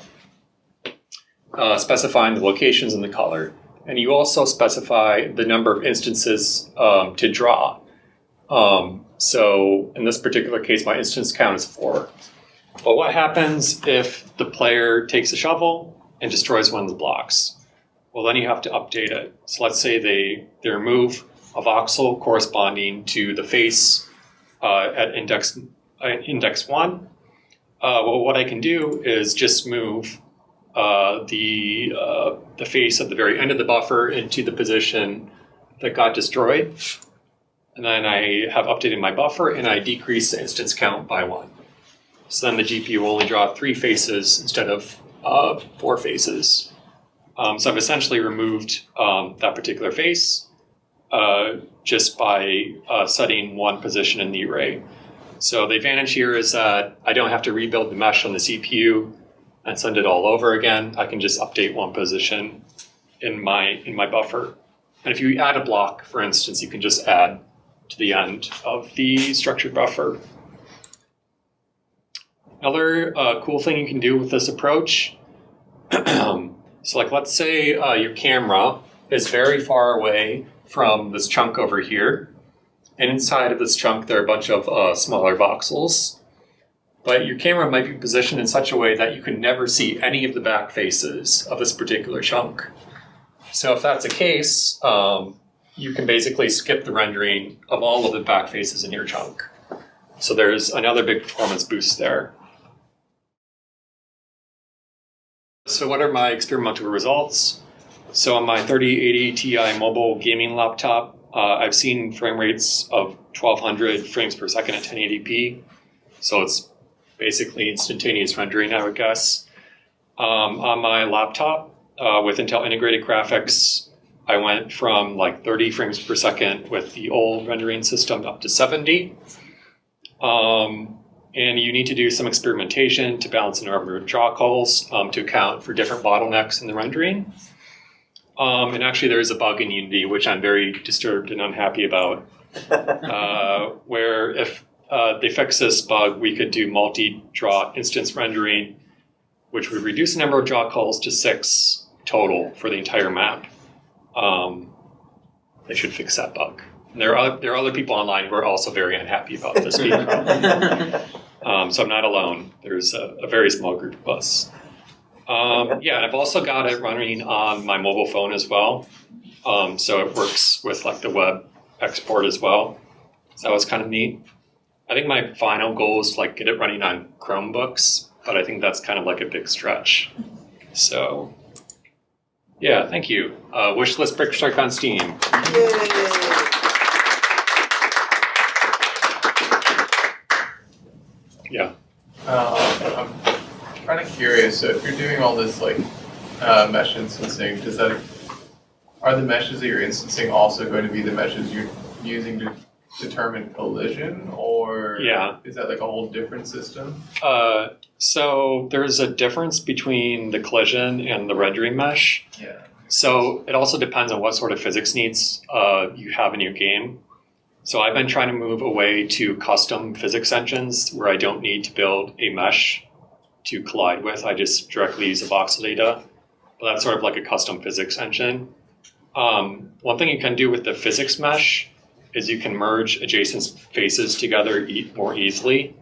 specifying the locations and the color. And you also specify the number of instances to draw. So in this particular case, my instance count is 4. But what happens if the player takes a shovel and destroys one of the blocks? Well, then you have to update it. So let's say they remove a voxel corresponding to the face at index 1. Well, what I can do is just move the face at the very end of the buffer into the position that got destroyed. And then I have updated my buffer, and I decrease the instance count by 1. So then the GPU will only draw 3 faces instead of 4 faces. So I've essentially removed that particular face just by setting 1 position in the array. So the advantage here is that I don't have to rebuild the mesh on the CPU and send it all over again. I can just update 1 position in my buffer. And if you add a block, for instance, you can just add to the end of the structured buffer. Another cool thing you can do with this approach, so like let's say your camera is very far away from this chunk over here, and inside of this chunk there are a bunch of smaller voxels. But your camera might be positioned in such a way that you can never see any of the back faces of this particular chunk. So if that's the case, you can basically skip the rendering of all of the back faces in your chunk. So there's another big performance boost there. So what are my experimental results? So on my 3080 Ti mobile gaming laptop, I've seen frame rates of 1200 frames per second at 1080p. So it's basically instantaneous rendering, I would guess. On my laptop, with Intel integrated graphics, I went from like 30 frames per second with the old rendering system up to 70. And you need to do some experimentation to balance the number of draw calls to account for different bottlenecks in the rendering. And actually there is a bug in Unity, which I'm very disturbed and unhappy about, where if they fix this bug, we could do multi-draw instance rendering, which would reduce the number of draw calls to 6 total for the entire map. They should fix that bug. And there are other people online who are also very unhappy about this being a problem. So I'm not alone. There's a very small group of us. Yeah, and I've also got it running on my mobile phone as well. So it works with like the web export as well. So that was kind of neat. I think my final goal is to like get it running on Chromebooks, but I think that's kind of like a big stretch. So yeah, thank you. Wishlist Brick Strike on Steam. Yeah. I'm kind of curious. So if you're doing all this like mesh instancing, are the meshes that you're instancing also going to be the meshes you're using to determine collision, or is that like a whole different system? So there's a difference between the collision and the rendering mesh. Yeah. So it also depends on what sort of physics needs you have in your game. So I've been trying to move away to custom physics engines where I don't need to build a mesh to collide with. I just directly use the voxel data. But that's sort of like a custom physics engine. One thing you can do with the physics mesh is you can merge adjacent faces together more easily.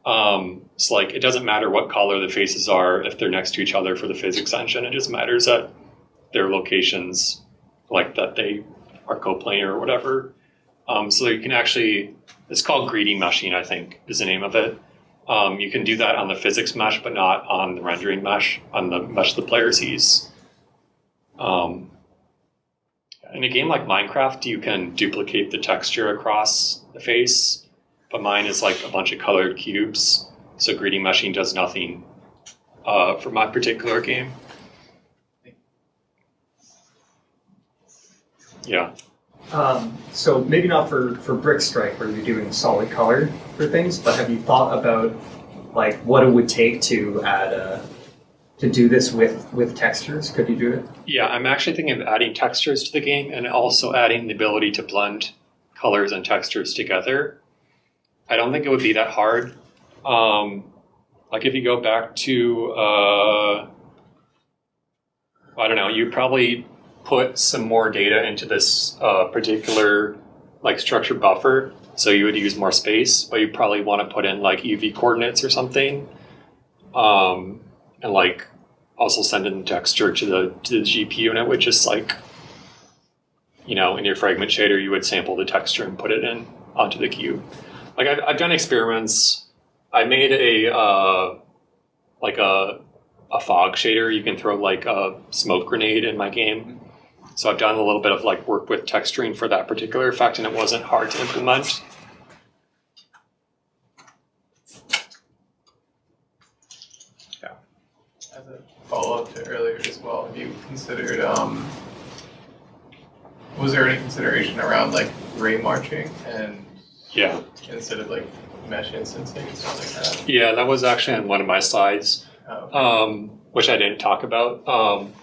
So like it doesn't matter what color the faces are if they're next to each other for the physics engine. It just matters that their locations, like that they are coplanar or whatever. So you can actually, it's called greedy meshing, I think is the name of it. You can do that on the physics mesh, but not on the rendering mesh, on the mesh the player sees. In a game like Minecraft, you can duplicate the texture across the face, but mine is like a bunch of colored cubes, so greedy meshing does nothing for my particular game. Yeah. So maybe not for Brick Strike where you're doing solid color for things, but have you thought about like what it would take to add to do this with textures? Could you do it? Yeah, I'm actually thinking of adding textures to the game and also adding the ability to blend colors and textures together. I don't think it would be that hard. Like if you go back to, I don't know, you probably put some more data into this particular like structure buffer, so you would use more space, but you probably want to put in like UV coordinates or something, and like also send in the texture to the GPU unit, which is like, you know, in your fragment shader you would sample the texture and put it in onto the cube. Like I've done experiments. I made a like a fog shader. You can throw like a smoke grenade in my game. So I've done a little bit of like work with texturing for that particular effect, and it wasn't hard to implement. Yeah. As a follow-up to earlier as well, have you considered, was there any consideration around like ray marching and instead of like mesh instancing and stuff like that? Yeah, that was actually on one of my slides, which I didn't talk about.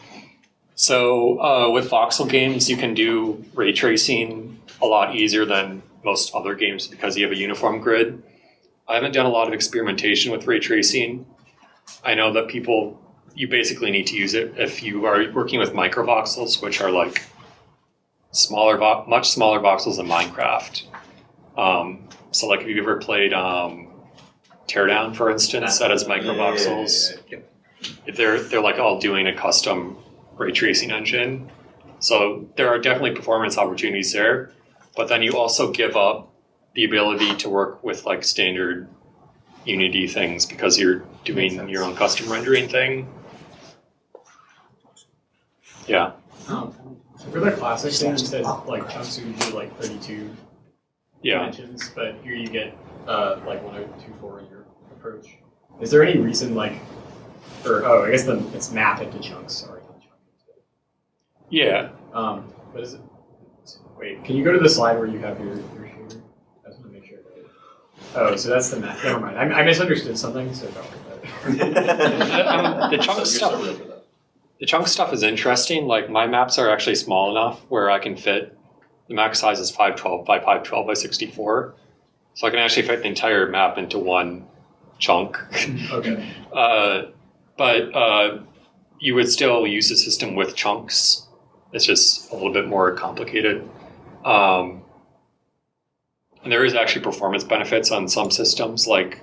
So with voxel games, you can do ray tracing a lot easier than most other games because you have a uniform grid. I haven't done a lot of experimentation with ray tracing. I know that you basically need to use it if you are working with microvoxels, which are like much smaller voxels than Minecraft. So like if you've ever played Teardown, for instance, that has microvoxels. They're like all doing a custom ray tracing engine. So there are definitely performance opportunities there, but then you also give up the ability to work with like standard Unity things because you're doing your own custom rendering thing. Yeah. So for the classic thing, you said like chunks would do like 32 dimensions, but here you get like 1024 in your approach. Is there any reason like, I guess it's map into chunks, sorry. Yeah. What is it? Wait, can you go to the slide where you have your shader? I just want to make sure. Oh, so that's the map. Never mind. I misunderstood something, so don't worry about it. The chunk stuff is interesting. Like my maps are actually small enough where I can fit, the max size is 512 by 512 by 64. So I can actually fit the entire map into one chunk. Okay. But you would still use the system with chunks. It's just a little bit more complicated. And there is actually performance benefits on some systems, like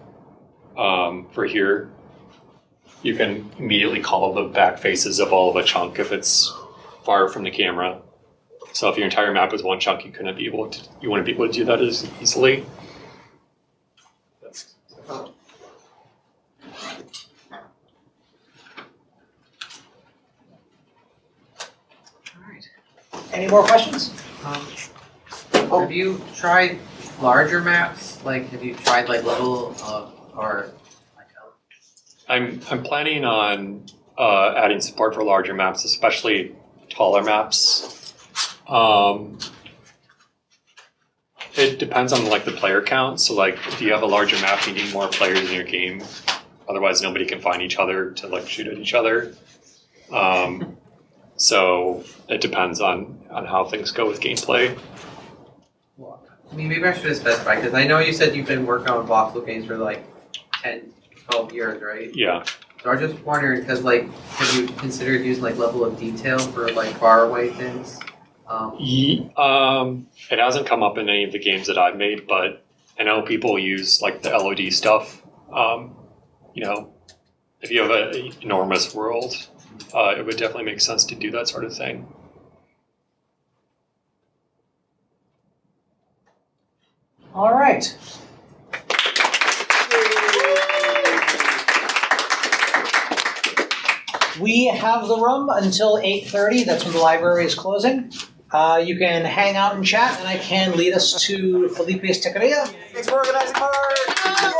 for here, you can immediately call the back faces of all of a chunk if it's far from the camera. So if your entire map is one chunk, you wouldn't be able to do that as easily. Any more questions? Have you tried larger maps? Like, have you tried like little or I'm planning on adding support for larger maps, especially taller maps. It depends on like the player count. So like if you have a larger map, you need more players in your game. Otherwise, nobody can find each other to like shoot at each other. So it depends on how things go with gameplay. I mean, maybe I should have specified, because I know you said you've been working on Voxel games for like 10, 12 years, right? Yeah. So I was just wondering, because like, have you considered using like level of detail for like far away things? It hasn't come up in any of the games that I've made, but I know people use like the LOD stuff. You know, if you have an enormous world, it would definitely make sense to do that sort of thing. All right. We have the room until 8:30. That's when the library is closing. You can hang out and chat, and I can lead us to Felipe's Taqueria. Thanks for organizing, Mark!